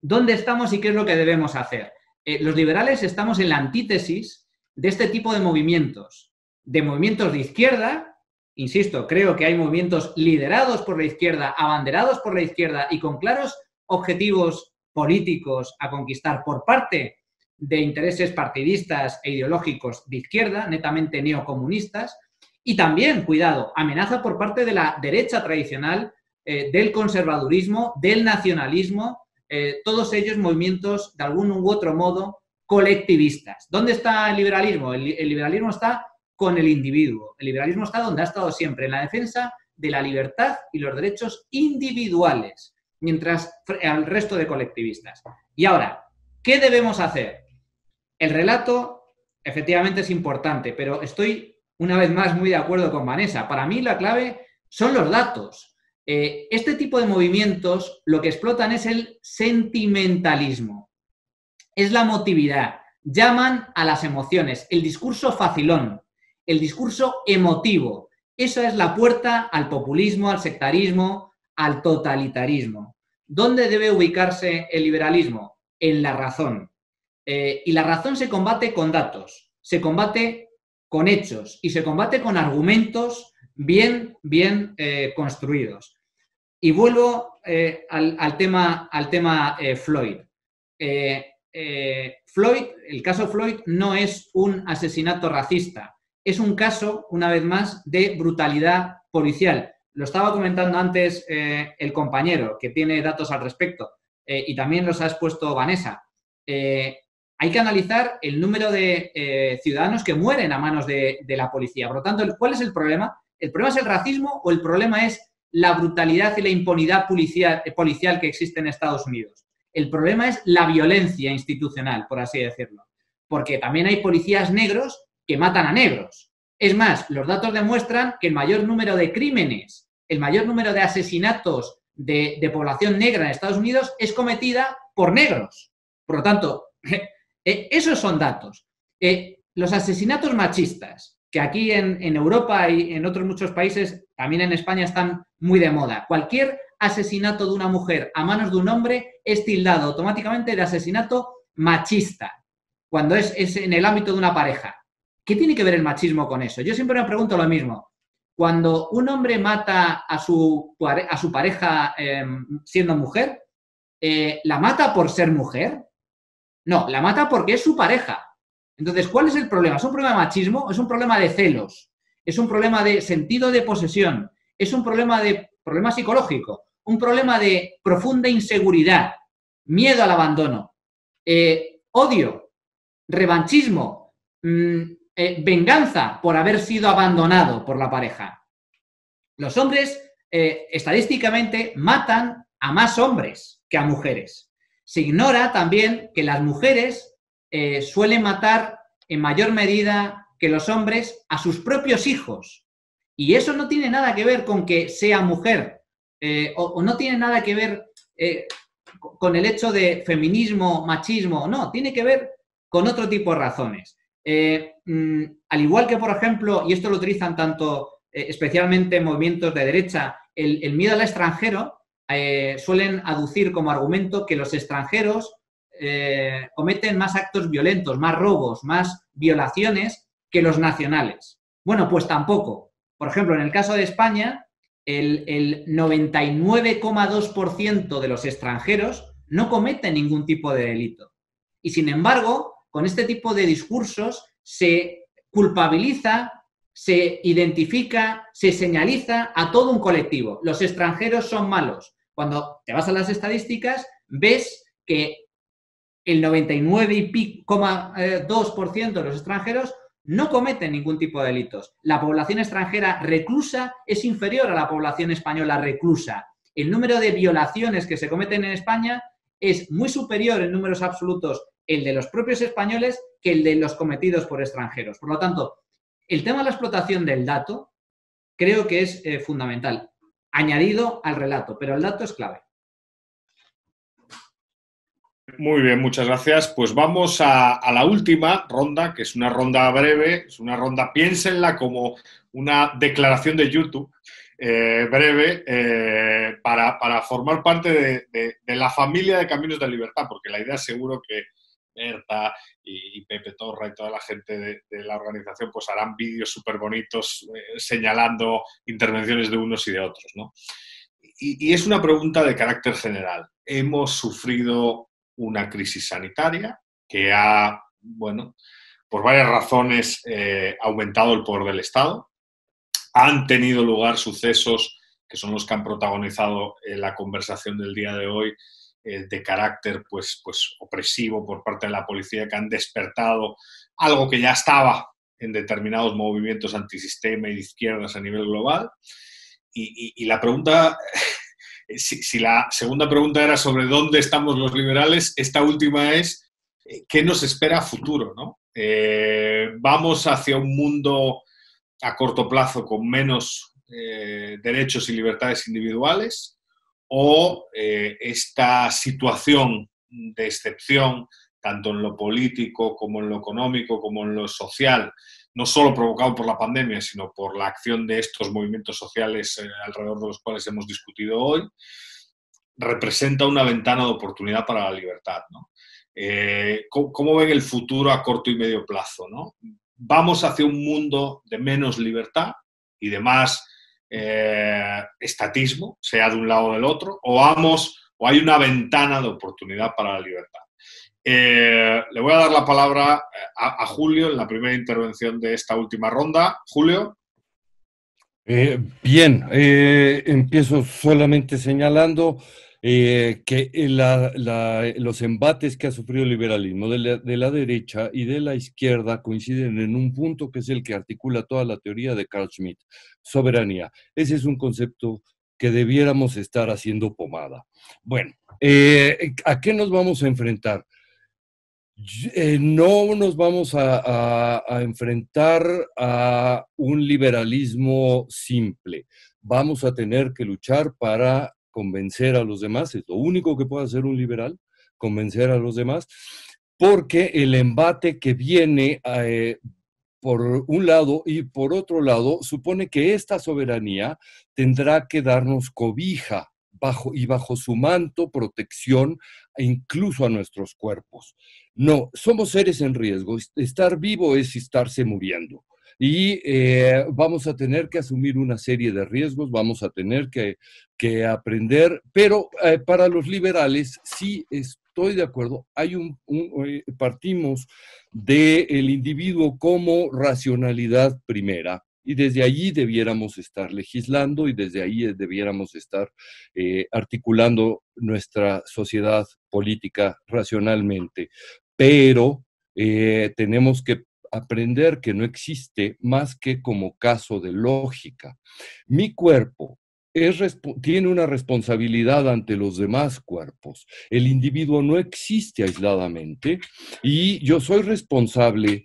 ¿dónde estamos y qué es lo que debemos hacer? Los liberales estamos en la antítesis de este tipo de movimientos de izquierda. Insisto, creo que hay movimientos liderados por la izquierda, abanderados por la izquierda y con claros objetivos políticos a conquistar por parte de intereses partidistas e ideológicos de izquierda, netamente neocomunistas, y también, cuidado, amenaza por parte de la derecha tradicional, del conservadurismo, del nacionalismo, todos ellos movimientos de algún u otro modo colectivistas. ¿Dónde está el liberalismo? El liberalismo está con el individuo. El liberalismo está donde ha estado siempre, en la defensa de la libertad y los derechos individuales, mientras al resto de colectivistas. Y ahora, ¿qué debemos hacer? El relato, efectivamente, es importante, pero estoy, una vez más, muy de acuerdo con Vanessa. Para mí la clave son los datos. Este tipo de movimientos lo que explotan es el sentimentalismo, es la emotividad, llaman a las emociones, el discurso facilón, el discurso emotivo. Esa es la puerta al populismo, al sectarismo, al totalitarismo. ¿Dónde debe ubicarse el liberalismo? En la razón. Y la razón se combate con datos, se combate con hechos y se combate con argumentos bien construidos. Y vuelvo al tema Floyd. El caso Floyd no es un asesinato racista, es un caso, una vez más, de brutalidad policial. Lo estaba comentando antes el compañero, que tiene datos al respecto, y también los ha expuesto Vanessa. Hay que analizar el número de ciudadanos que mueren a manos de la policía. Por lo tanto, ¿cuál es el problema? ¿El problema es el racismo o el problema es la brutalidad y la impunidad policial que existe en Estados Unidos? El problema es la violencia institucional, por así decirlo. Porque también hay policías negros que matan a negros. Es más, los datos demuestran que el mayor número de crímenes, el mayor número de asesinatos de población negra en Estados Unidos es cometida por negros. Por lo tanto, esos son datos. Los asesinatos machistas, que aquí en Europa y en otros muchos países, también en España, están muy de moda. Cualquier asesinato de una mujer a manos de un hombre es tildado automáticamente de asesinato machista, cuando es en el ámbito de una pareja. ¿Qué tiene que ver el machismo con eso? Yo siempre me pregunto lo mismo. Cuando un hombre mata a su pareja siendo mujer, ¿la mata por ser mujer? No, la mata porque es su pareja. Entonces, ¿cuál es el problema? ¿Es un problema de machismo? ¿Es un problema de celos? ¿Es un problema de sentido de posesión? ¿Es un problema psicológico? ¿Un problema de profunda inseguridad? ¿Miedo al abandono? ¿Odio? ¿Revanchismo? ¿Venganza por haber sido abandonado por la pareja? Los hombres, estadísticamente, matan a más hombres que a mujeres. Se ignora también que las mujeres suelen matar en mayor medida que los hombres a sus propios hijos. Y eso no tiene nada que ver con que sea mujer o no tiene nada que ver con el hecho de feminismo, machismo. No, tiene que ver con otro tipo de razones. al igual que, por ejemplo, y esto lo utilizan tanto especialmente movimientos de derecha, el miedo al extranjero, suelen aducir como argumento que los extranjeros cometen más actos violentos, más robos, más violaciones que los nacionales. Bueno, pues tampoco. Por ejemplo, en el caso de España, el 99,2% de los extranjeros no cometen ningún tipo de delito. Y sin embargo, con este tipo de discursos se culpabiliza, se identifica, se señaliza a todo un colectivo. Los extranjeros son malos. Cuando te vas a las estadísticas, ves que el 99,2% de los extranjeros no cometen ningún tipo de delitos. La población extranjera reclusa es inferior a la población española reclusa. El número de violaciones que se cometen en España es muy superior en números absolutos el de los propios españoles que el de los cometidos por extranjeros. Por lo tanto, el tema de la explotación del dato creo que es fundamental, añadido al relato, pero el dato es clave. Muy bien, muchas gracias. Pues vamos a la última ronda, que es una ronda breve, es una ronda, piénsenla como una declaración de YouTube breve para formar parte de la familia de Caminos de Libertad, porque la idea seguro que Berta y Pepe Torra y toda la gente de la organización pues harán vídeos súper bonitos señalando intervenciones de unos y de otros, ¿no? Y es una pregunta de carácter general. Hemos sufrido una crisis sanitaria que ha, bueno, por varias razones aumentado el poder del Estado. Han tenido lugar sucesos que son los que han protagonizado la conversación del día de hoy de carácter pues opresivo por parte de la policía, que han despertado algo que ya estaba en determinados movimientos antisistema y de izquierdas a nivel global. Y la pregunta, si la segunda pregunta era sobre dónde estamos los liberales, esta última es ¿qué nos espera a futuro, ¿no? ¿Vamos hacia un mundo a corto plazo con menos derechos y libertades individuales? ¿O esta situación de excepción, tanto en lo político como en lo económico como en lo social, no solo provocado por la pandemia, sino por la acción de estos movimientos sociales alrededor de los cuales hemos discutido hoy, representa una ventana de oportunidad para la libertad, ¿no? ¿Cómo ven el futuro a corto y medio plazo, ¿no? ¿Vamos hacia un mundo de menos libertad y de más estatismo, sea de un lado o del otro, o hay una ventana de oportunidad para la libertad? Le voy a dar la palabra a Julio en la primera intervención de esta última ronda. Julio. Bien, empiezo solamente señalando que los embates que ha sufrido el liberalismo de la derecha y de la izquierda coinciden en un punto que es el que articula toda la teoría de Carl Schmitt, soberanía. Ese es un concepto que debiéramos estar haciendo pomada. Bueno, ¿a qué nos vamos a enfrentar? No nos vamos a enfrentar a un liberalismo simple. Vamos a tener que luchar para convencer a los demás. Es lo único que puede hacer un liberal, convencer a los demás, porque el embate que viene por un lado y por otro lado supone que esta soberanía tendrá que darnos cobija bajo su manto, protección, e incluso a nuestros cuerpos. No, somos seres en riesgo. Estar vivo es estarse muriendo. Y vamos a tener que asumir una serie de riesgos, vamos a tener que aprender, pero para los liberales sí estoy de acuerdo, partimos del individuo como racionalidad primera. Y desde allí debiéramos estar legislando y desde ahí debiéramos estar articulando nuestra sociedad política racionalmente. Pero tenemos que aprender que no existe más que como caso de lógica. Mi cuerpo tiene una responsabilidad ante los demás cuerpos. El individuo no existe aisladamente y yo soy responsable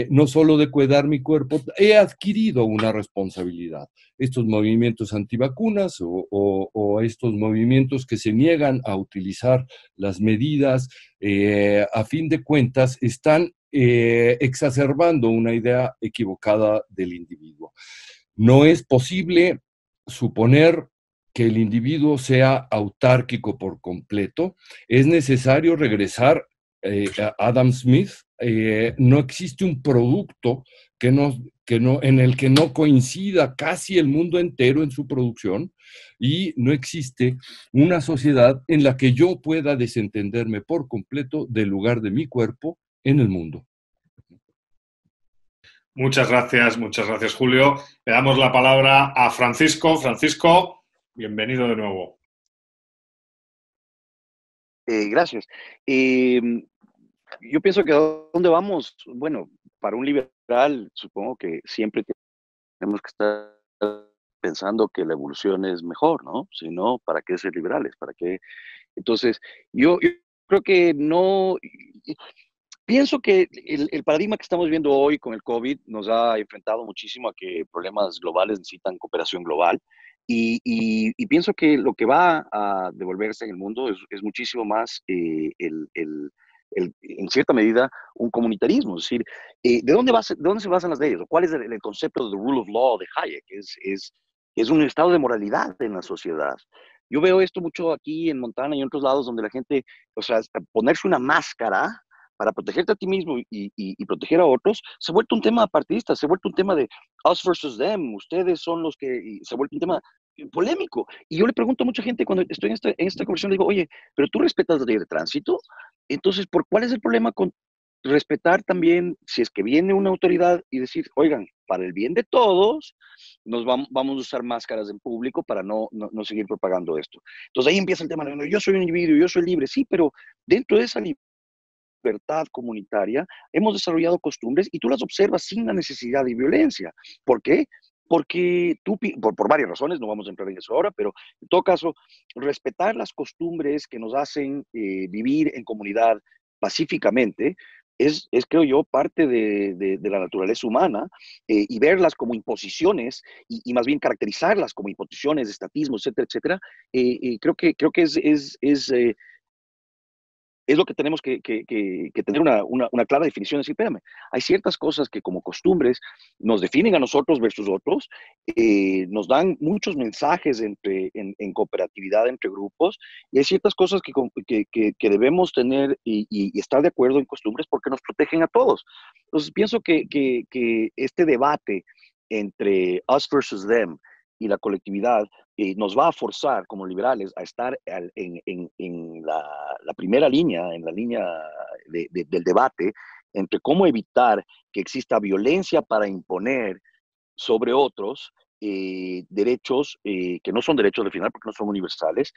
no solo de cuidar mi cuerpo, he adquirido una responsabilidad. Estos movimientos antivacunas o estos movimientos que se niegan a utilizar las medidas, a fin de cuentas, están exacerbando una idea equivocada del individuo. No es posible suponer que el individuo sea autárquico por completo. Es necesario regresar a Adam Smith. No existe un producto en el que no coincida casi el mundo entero en su producción, y no existe una sociedad en la que yo pueda desentenderme por completo del lugar de mi cuerpo en el mundo. Muchas gracias, Julio. Le damos la palabra a Francisco. Francisco, bienvenido de nuevo. Gracias. Yo pienso que ¿a dónde vamos? Bueno, para un liberal, supongo que siempre tenemos que estar pensando que la evolución es mejor, ¿no? Si no, ¿para qué ser liberales? ¿Para qué? Entonces, yo creo que no. Pienso que el paradigma que estamos viendo hoy con el COVID nos ha enfrentado muchísimo a que problemas globales necesitan cooperación global. Y pienso que lo que va a devolverse en el mundo es muchísimo más, en cierta medida, un comunitarismo. Es decir, ¿de dónde se basan las leyes? ¿Cuál es el concepto de rule of law de Hayek? Es un estado de moralidad en la sociedad. Yo veo esto mucho aquí en Montana y en otros lados donde la gente, o sea, ponerse una máscara para protegerte a ti mismo y proteger a otros, se ha vuelto un tema partidista, se ha vuelto un tema de us versus them, ustedes son los que, se ha vuelto un tema polémico. Y yo le pregunto a mucha gente cuando estoy en esta conversación, le digo, oye, ¿pero tú respetas la ley de tránsito? Entonces, ¿cuál es el problema con respetar también, si es que viene una autoridad y decir, oigan, para el bien de todos, vamos a usar máscaras en público para no seguir propagando esto? Entonces ahí empieza el tema, yo soy un individuo, yo soy libre, sí, pero dentro de esa libertad comunitaria hemos desarrollado costumbres y tú las observas sin la necesidad de violencia. ¿Por qué? Porque por varias razones, no vamos a entrar en eso ahora, pero en todo caso, respetar las costumbres que nos hacen vivir en comunidad pacíficamente es, creo yo, parte de la naturaleza humana, y verlas como imposiciones y más bien caracterizarlas como imposiciones, estatismo, etcétera, etcétera, creo que es lo que tenemos que tener una clara definición. Decir, espérame, hay ciertas cosas que como costumbres nos definen a nosotros versus otros, nos dan muchos mensajes en cooperatividad entre grupos, y hay ciertas cosas que debemos tener y estar de acuerdo en costumbres porque nos protegen a todos. Entonces pienso que este debate entre us versus them y la colectividad nos va a forzar como liberales a estar en la primera línea, en la línea del debate entre cómo evitar que exista violencia para imponer sobre otros derechos que no son derechos al final porque no son universales,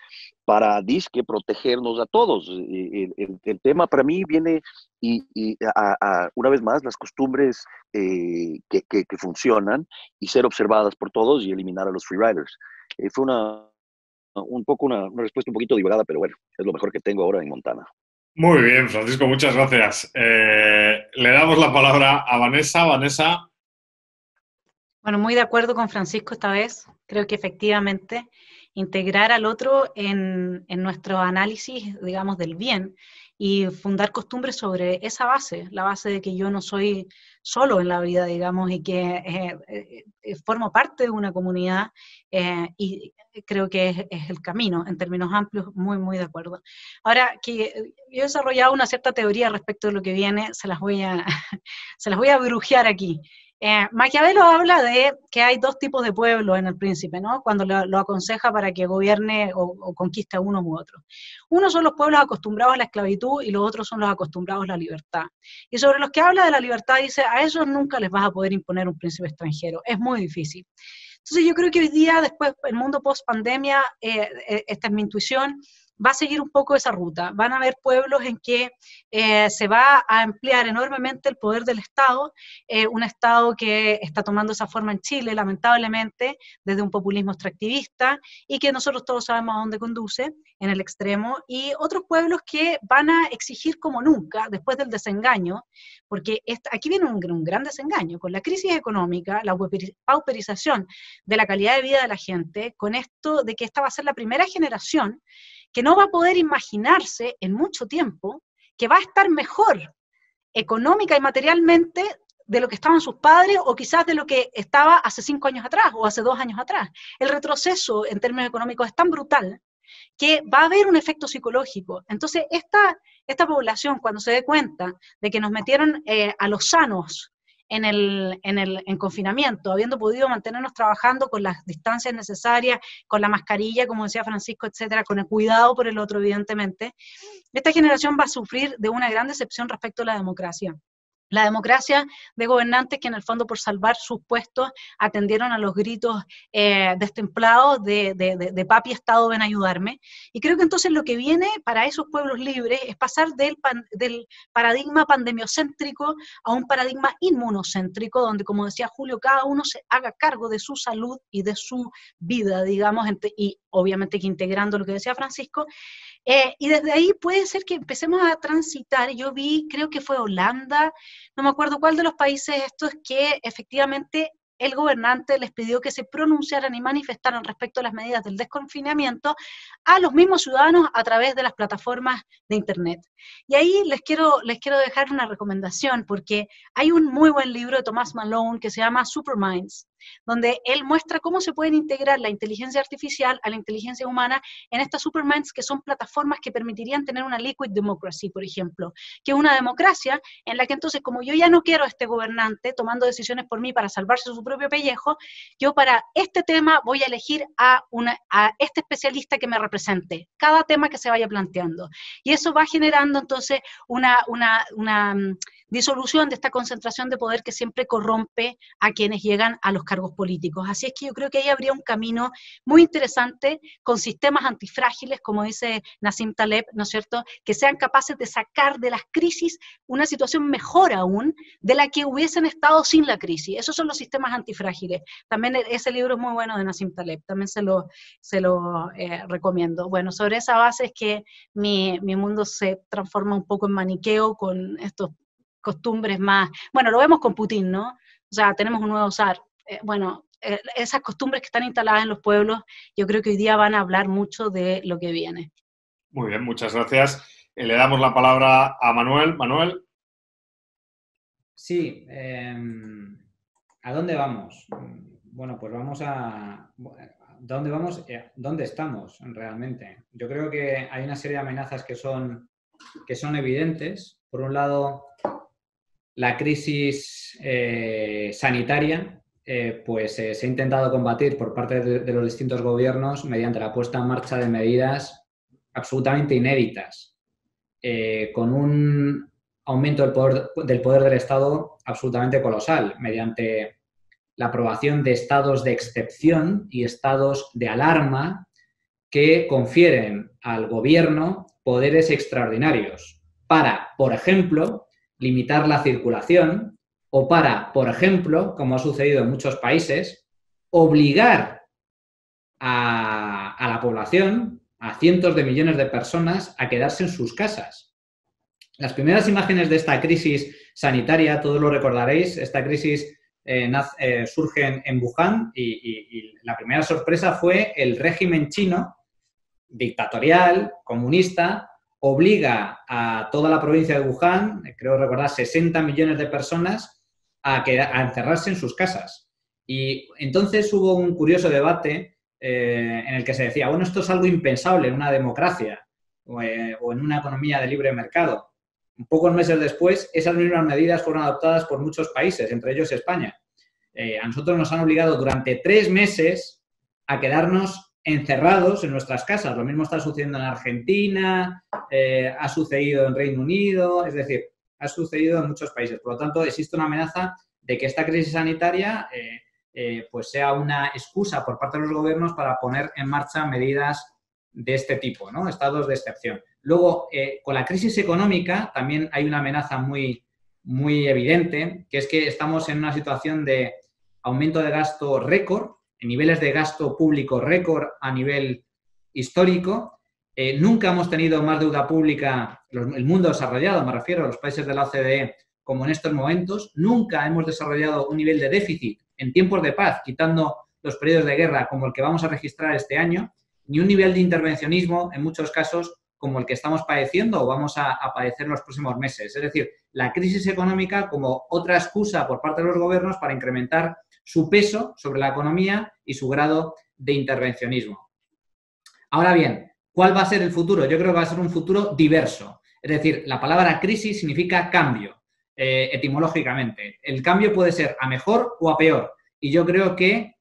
para disque protegernos a todos. El tema para mí viene una vez más las costumbres que funcionan y ser observadas por todos y eliminar a los freeriders. Fue una respuesta un poquito divagada, pero bueno, es lo mejor que tengo ahora en Montana. Muy bien, Francisco, muchas gracias. Le damos la palabra a Vanessa. Vanessa. Bueno, muy de acuerdo con Francisco esta vez. Creo que efectivamente integrar al otro en nuestro análisis, digamos, del bien y fundar costumbres sobre esa base, la base de que yo no soy solo en la vida, digamos, y que formo parte de una comunidad, y creo que es el camino, en términos amplios, muy, muy de acuerdo. Ahora, que yo he desarrollado una cierta teoría respecto de lo que viene, se las voy a brujear aquí. Maquiavelo habla de que hay dos tipos de pueblos en El Príncipe, ¿no? Cuando lo aconseja para que gobierne o conquiste a uno u otro. Uno son los pueblos acostumbrados a la esclavitud y los otros son los acostumbrados a la libertad. Y sobre los que habla de la libertad dice, a ellos nunca les vas a poder imponer un príncipe extranjero, es muy difícil. Entonces yo creo que hoy día, después, el mundo post-pandemia, esta es mi intuición, va a seguir un poco esa ruta. Van a haber pueblos en que se va a ampliar enormemente el poder del Estado, un Estado que está tomando esa forma en Chile, lamentablemente, desde un populismo extractivista, y que nosotros todos sabemos a dónde conduce, en el extremo, y otros pueblos que van a exigir como nunca, después del desengaño, porque aquí viene un gran desengaño, con la crisis económica, la pauperización de la calidad de vida de la gente, con esto de que esta va a ser la primera generación que no va a poder imaginarse en mucho tiempo que va a estar mejor económica y materialmente de lo que estaban sus padres o quizás de lo que estaba hace 5 años atrás o hace 2 años atrás. El retroceso en términos económicos es tan brutal que va a haber un efecto psicológico. Entonces, esta población, cuando se dé cuenta de que nos metieron a los sanos en confinamiento, habiendo podido mantenernos trabajando con las distancias necesarias, con la mascarilla, como decía Francisco, etcétera, con el cuidado por el otro, evidentemente, esta generación va a sufrir de una gran decepción respecto a la democracia. La democracia de gobernantes que en el fondo por salvar sus puestos atendieron a los gritos destemplados de papi Estado, ven a ayudarme. Y creo que entonces lo que viene para esos pueblos libres es pasar del paradigma pandemiocéntrico a un paradigma inmunocéntrico, donde, como decía Julio, cada uno se haga cargo de su salud y de su vida, digamos, y obviamente que integrando lo que decía Francisco. Y desde ahí puede ser que empecemos a transitar. Yo vi, creo que fue Holanda, no me acuerdo cuál de los países estos, que efectivamente el gobernante les pidió que se pronunciaran y manifestaran respecto a las medidas del desconfinamiento a los mismos ciudadanos a través de las plataformas de Internet. Y ahí les quiero dejar una recomendación, porque hay un muy buen libro de Thomas Malone que se llama Superminds, donde él muestra cómo se pueden integrar la inteligencia artificial a la inteligencia humana en estas superminds, que son plataformas que permitirían tener una liquid democracy, por ejemplo, que es una democracia en la que entonces, como yo ya no quiero a este gobernante tomando decisiones por mí para salvarse su propio pellejo, yo para este tema voy a elegir a este especialista que me represente, cada tema que se vaya planteando. Y eso va generando entonces una disolución de esta concentración de poder que siempre corrompe a quienes llegan a los cargos políticos. Así es que yo creo que ahí habría un camino muy interesante con sistemas antifrágiles, como dice Nassim Taleb, ¿no es cierto?, que sean capaces de sacar de las crisis una situación mejor aún de la que hubiesen estado sin la crisis. Esos son los sistemas antifrágiles. También ese libro es muy bueno de Nassim Taleb, también se lo recomiendo. Bueno, sobre esa base es que mi mundo se transforma un poco en maniqueo con estos costumbres más, bueno, lo vemos con Putin, ¿no? O sea, tenemos un nuevo zar. Esas costumbres que están instaladas en los pueblos, yo creo que hoy día van a hablar mucho de lo que viene. Muy bien, muchas gracias. Le damos la palabra a Manuel. Manuel. Sí, ¿a dónde vamos? Bueno, pues vamos a... ¿Dónde vamos? ¿Dónde estamos realmente? Yo creo que hay una serie de amenazas que son evidentes. Por un lado, la crisis sanitaria, se ha intentado combatir por parte de los distintos gobiernos mediante la puesta en marcha de medidas absolutamente inéditas, con un aumento del poder del Estado absolutamente colosal, mediante la aprobación de estados de excepción y estados de alarma que confieren al gobierno poderes extraordinarios para, por ejemplo, limitar la circulación o para, por ejemplo, como ha sucedido en muchos países, obligar a la población, a cientos de millones de personas, a quedarse en sus casas. Las primeras imágenes de esta crisis sanitaria, todos lo recordaréis, esta crisis surge en Wuhan y la primera sorpresa fue el régimen chino, dictatorial, comunista, obliga a toda la provincia de Wuhan, creo recordar 60 millones de personas, a encerrarse en sus casas. Y entonces hubo un curioso debate en el que se decía, bueno, esto es algo impensable en una democracia o en una economía de libre mercado. Pocos meses después, esas mismas medidas fueron adoptadas por muchos países, entre ellos España. A nosotros nos han obligado durante 3 meses a quedarnos encerrados en nuestras casas. Lo mismo está sucediendo en Argentina, ha sucedido en Reino Unido, es decir, ha sucedido en muchos países. Por lo tanto, existe una amenaza de que esta crisis sanitaria sea una excusa por parte de los gobiernos para poner en marcha medidas de este tipo, ¿no? Estados de excepción. Luego, con la crisis económica también hay una amenaza muy, muy evidente, que es que estamos en una situación de aumento de gasto récord, en niveles de gasto público récord a nivel histórico. Nunca hemos tenido más deuda pública, el mundo desarrollado, me refiero a los países de la OCDE, como en estos momentos. Nunca hemos desarrollado un nivel de déficit en tiempos de paz, quitando los periodos de guerra como el que vamos a registrar este año, ni un nivel de intervencionismo, en muchos casos, como el que estamos padeciendo o vamos a padecer en los próximos meses. Es decir, la crisis económica como otra excusa por parte de los gobiernos para incrementar su peso sobre la economía y su grado de intervencionismo. Ahora bien, ¿cuál va a ser el futuro? Yo creo que va a ser un futuro diverso. Es decir, la palabra crisis significa cambio, etimológicamente. El cambio puede ser a mejor o a peor. Y yo creo que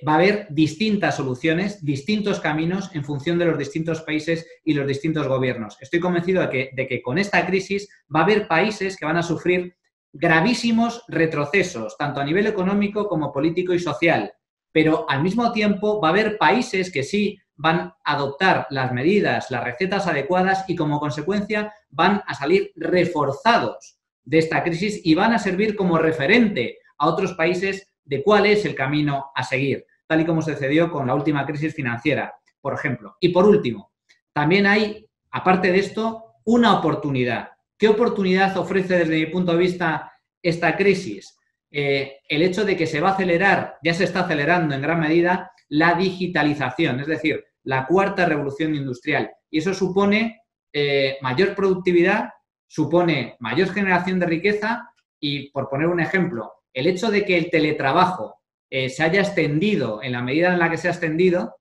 va a haber distintas soluciones, distintos caminos en función de los distintos países y los distintos gobiernos. Estoy convencido de que con esta crisis va a haber países que van a sufrir gravísimos retrocesos, tanto a nivel económico como político y social. Pero al mismo tiempo va a haber países que sí van a adoptar las medidas, las recetas adecuadas y como consecuencia van a salir reforzados de esta crisis y van a servir como referente a otros países de cuál es el camino a seguir, tal y como sucedió con la última crisis financiera, por ejemplo. Y por último, también hay, aparte de esto, una oportunidad. ¿Qué oportunidad ofrece desde mi punto de vista esta crisis? El hecho de que se va a acelerar, ya se está acelerando en gran medida, la digitalización, es decir, la cuarta revolución industrial. Y eso supone mayor productividad, supone mayor generación de riqueza y, por poner un ejemplo, el hecho de que el teletrabajo se haya extendido en la medida en la que se ha extendido,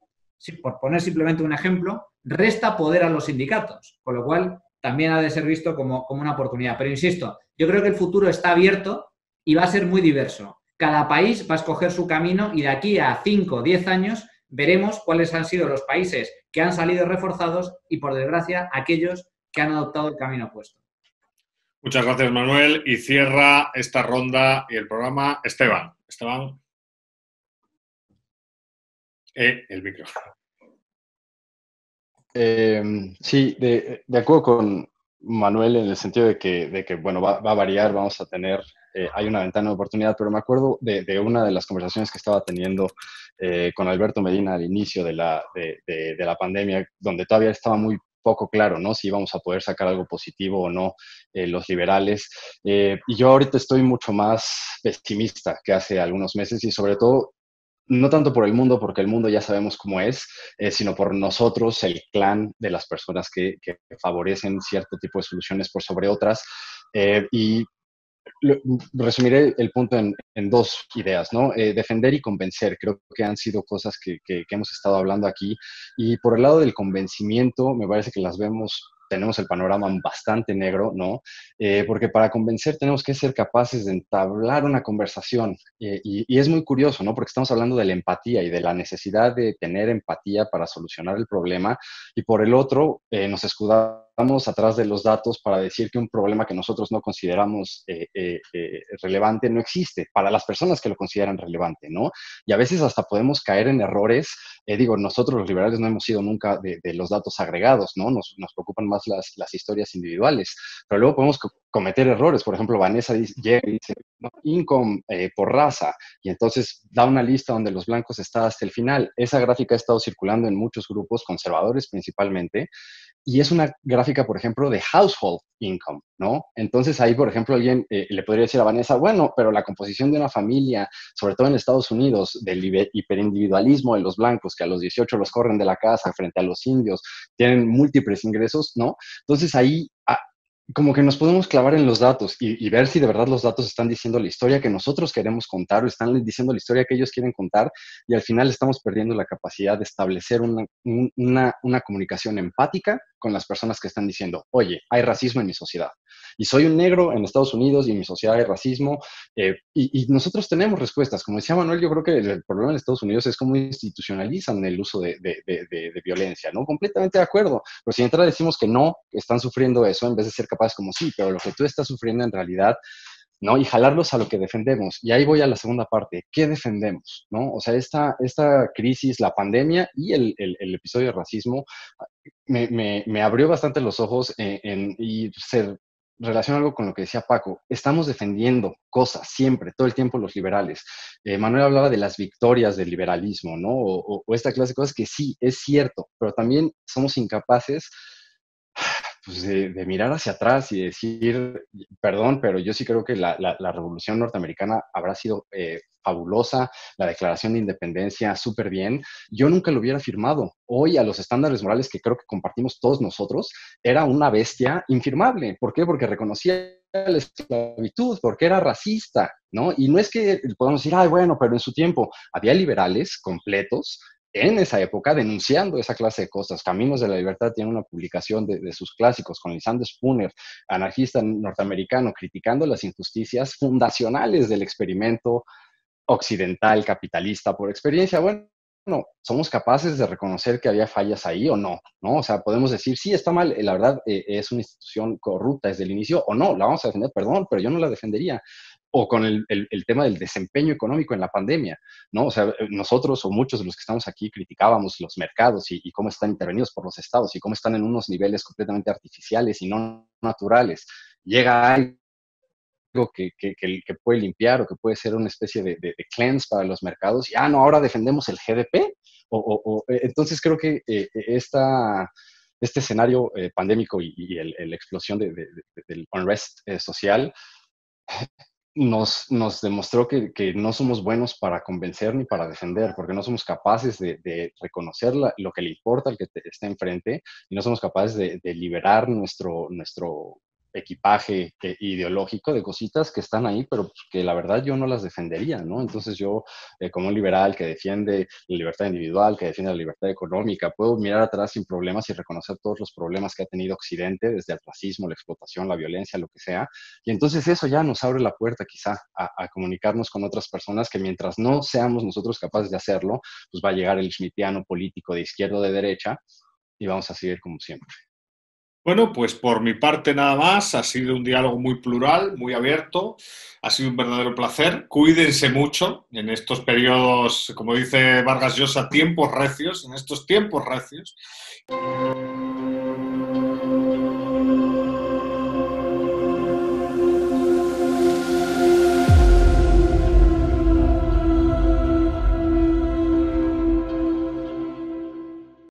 por poner simplemente un ejemplo, resta poder a los sindicatos, con lo cual también ha de ser visto como una oportunidad. Pero insisto, yo creo que el futuro está abierto y va a ser muy diverso. Cada país va a escoger su camino y de aquí a 5 o 10 años veremos cuáles han sido los países que han salido reforzados y, por desgracia, aquellos que han adoptado el camino opuesto. Muchas gracias, Manuel. Y cierra esta ronda y el programa Esteban. Esteban. El micrófono. Sí, de acuerdo con Manuel en el sentido de que bueno, va a variar, vamos a tener, hay una ventana de oportunidad, pero me acuerdo de una de las conversaciones que estaba teniendo con Alberto Medina al inicio de la pandemia, donde todavía estaba muy poco claro, ¿no? Si íbamos a poder sacar algo positivo o no los liberales. Y yo ahorita estoy mucho más pesimista que hace algunos meses y sobre todo no tanto por el mundo, porque el mundo ya sabemos cómo es, sino por nosotros, el clan de las personas que favorecen cierto tipo de soluciones por sobre otras. Y resumiré el punto en dos ideas, ¿no? Defender y convencer, creo que han sido cosas que hemos estado hablando aquí. Y por el lado del convencimiento, me parece que tenemos el panorama bastante negro, ¿no? Porque para convencer tenemos que ser capaces de entablar una conversación. Y es muy curioso, ¿no? Porque estamos hablando de la empatía y de la necesidad de tener empatía para solucionar el problema. Y por el otro, nos escudamos atrás de los datos para decir que un problema que nosotros no consideramos relevante no existe para las personas que lo consideran relevante, ¿no? Y a veces hasta podemos caer en errores. Nosotros los liberales no hemos sido nunca de los datos agregados, ¿no? Nos preocupan más las historias individuales, pero luego podemos cometer errores. Por ejemplo, Vanessa llega y dice, ¿no? Income por raza, y entonces da una lista donde los blancos están hasta el final. Esa gráfica ha estado circulando en muchos grupos conservadores principalmente, y es una gráfica, por ejemplo, de household income, ¿no? Entonces ahí, por ejemplo, alguien le podría decir a Vanessa, bueno, pero la composición de una familia, sobre todo en Estados Unidos, del hiperindividualismo de los blancos, que a los 18 los corren de la casa frente a los indios, tienen múltiples ingresos, ¿no? Entonces ahí como que nos podemos clavar en los datos y ver si de verdad los datos están diciendo la historia que nosotros queremos contar o están diciendo la historia que ellos quieren contar, y al final estamos perdiendo la capacidad de establecer una comunicación empática con las personas que están diciendo, oye, hay racismo en mi sociedad y soy un negro en Estados Unidos y en mi sociedad hay racismo, y nosotros tenemos respuestas. Como decía Manuel, yo creo que el problema en Estados Unidos es cómo institucionalizan el uso de violencia, ¿no? Completamente de acuerdo, pero si de entrada decimos que no, están sufriendo eso, en vez de ser capaz como sí, pero lo que tú estás sufriendo en realidad, ¿no? Y jalarlos a lo que defendemos. Y ahí voy a la segunda parte. ¿Qué defendemos? ¿No? O sea, esta crisis, la pandemia y el episodio de racismo me abrió bastante los ojos y se relaciona algo con lo que decía Paco. Estamos defendiendo cosas siempre, todo el tiempo los liberales. Manuel hablaba de las victorias del liberalismo, ¿no? O esta clase de cosas que sí, es cierto, pero también somos incapaces pues de mirar hacia atrás y decir, perdón, pero yo sí creo que la revolución norteamericana habrá sido fabulosa, la Declaración de Independencia súper bien, yo nunca lo hubiera firmado. Hoy, a los estándares morales que creo que compartimos todos nosotros, era una bestia infirmable. ¿Por qué? Porque reconocía la esclavitud, porque era racista, ¿no? Y no es que podamos decir, ay, bueno, pero en su tiempo había liberales completos en esa época denunciando esa clase de cosas. Caminos de la Libertad tiene una publicación de sus clásicos con Lysander Spooner, anarquista norteamericano, criticando las injusticias fundacionales del experimento occidental capitalista por experiencia. Bueno, ¿somos capaces de reconocer que había fallas ahí o no? ¿No? O sea, podemos decir, sí, está mal, la verdad es una institución corrupta desde el inicio, o no, la vamos a defender, perdón, pero yo no la defendería. O con el tema del desempeño económico en la pandemia, ¿no? O sea, nosotros o muchos de los que estamos aquí criticábamos los mercados y cómo están intervenidos por los estados y cómo están en unos niveles completamente artificiales y no naturales. Llega algo que puede limpiar o que puede ser una especie de cleanse para los mercados y, no, ahora defendemos el GDP. Entonces creo que este escenario pandémico y la explosión del unrest social nos demostró que no somos buenos para convencer ni para defender, porque no somos capaces de reconocer lo que le importa al que está enfrente y no somos capaces de liberar nuestro equipaje ideológico de cositas que están ahí, pero que la verdad yo no las defendería, ¿no? Entonces yo, como un liberal que defiende la libertad individual, que defiende la libertad económica, puedo mirar atrás sin problemas y reconocer todos los problemas que ha tenido Occidente, desde el racismo, la explotación, la violencia, lo que sea, y entonces eso ya nos abre la puerta quizá a comunicarnos con otras personas que mientras no seamos nosotros capaces de hacerlo, pues va a llegar el schmittiano político de izquierda o de derecha y vamos a seguir como siempre. Bueno, pues por mi parte nada más, ha sido un diálogo muy plural, muy abierto, ha sido un verdadero placer. Cuídense mucho en estos periodos, como dice Vargas Llosa, tiempos recios, en estos tiempos recios.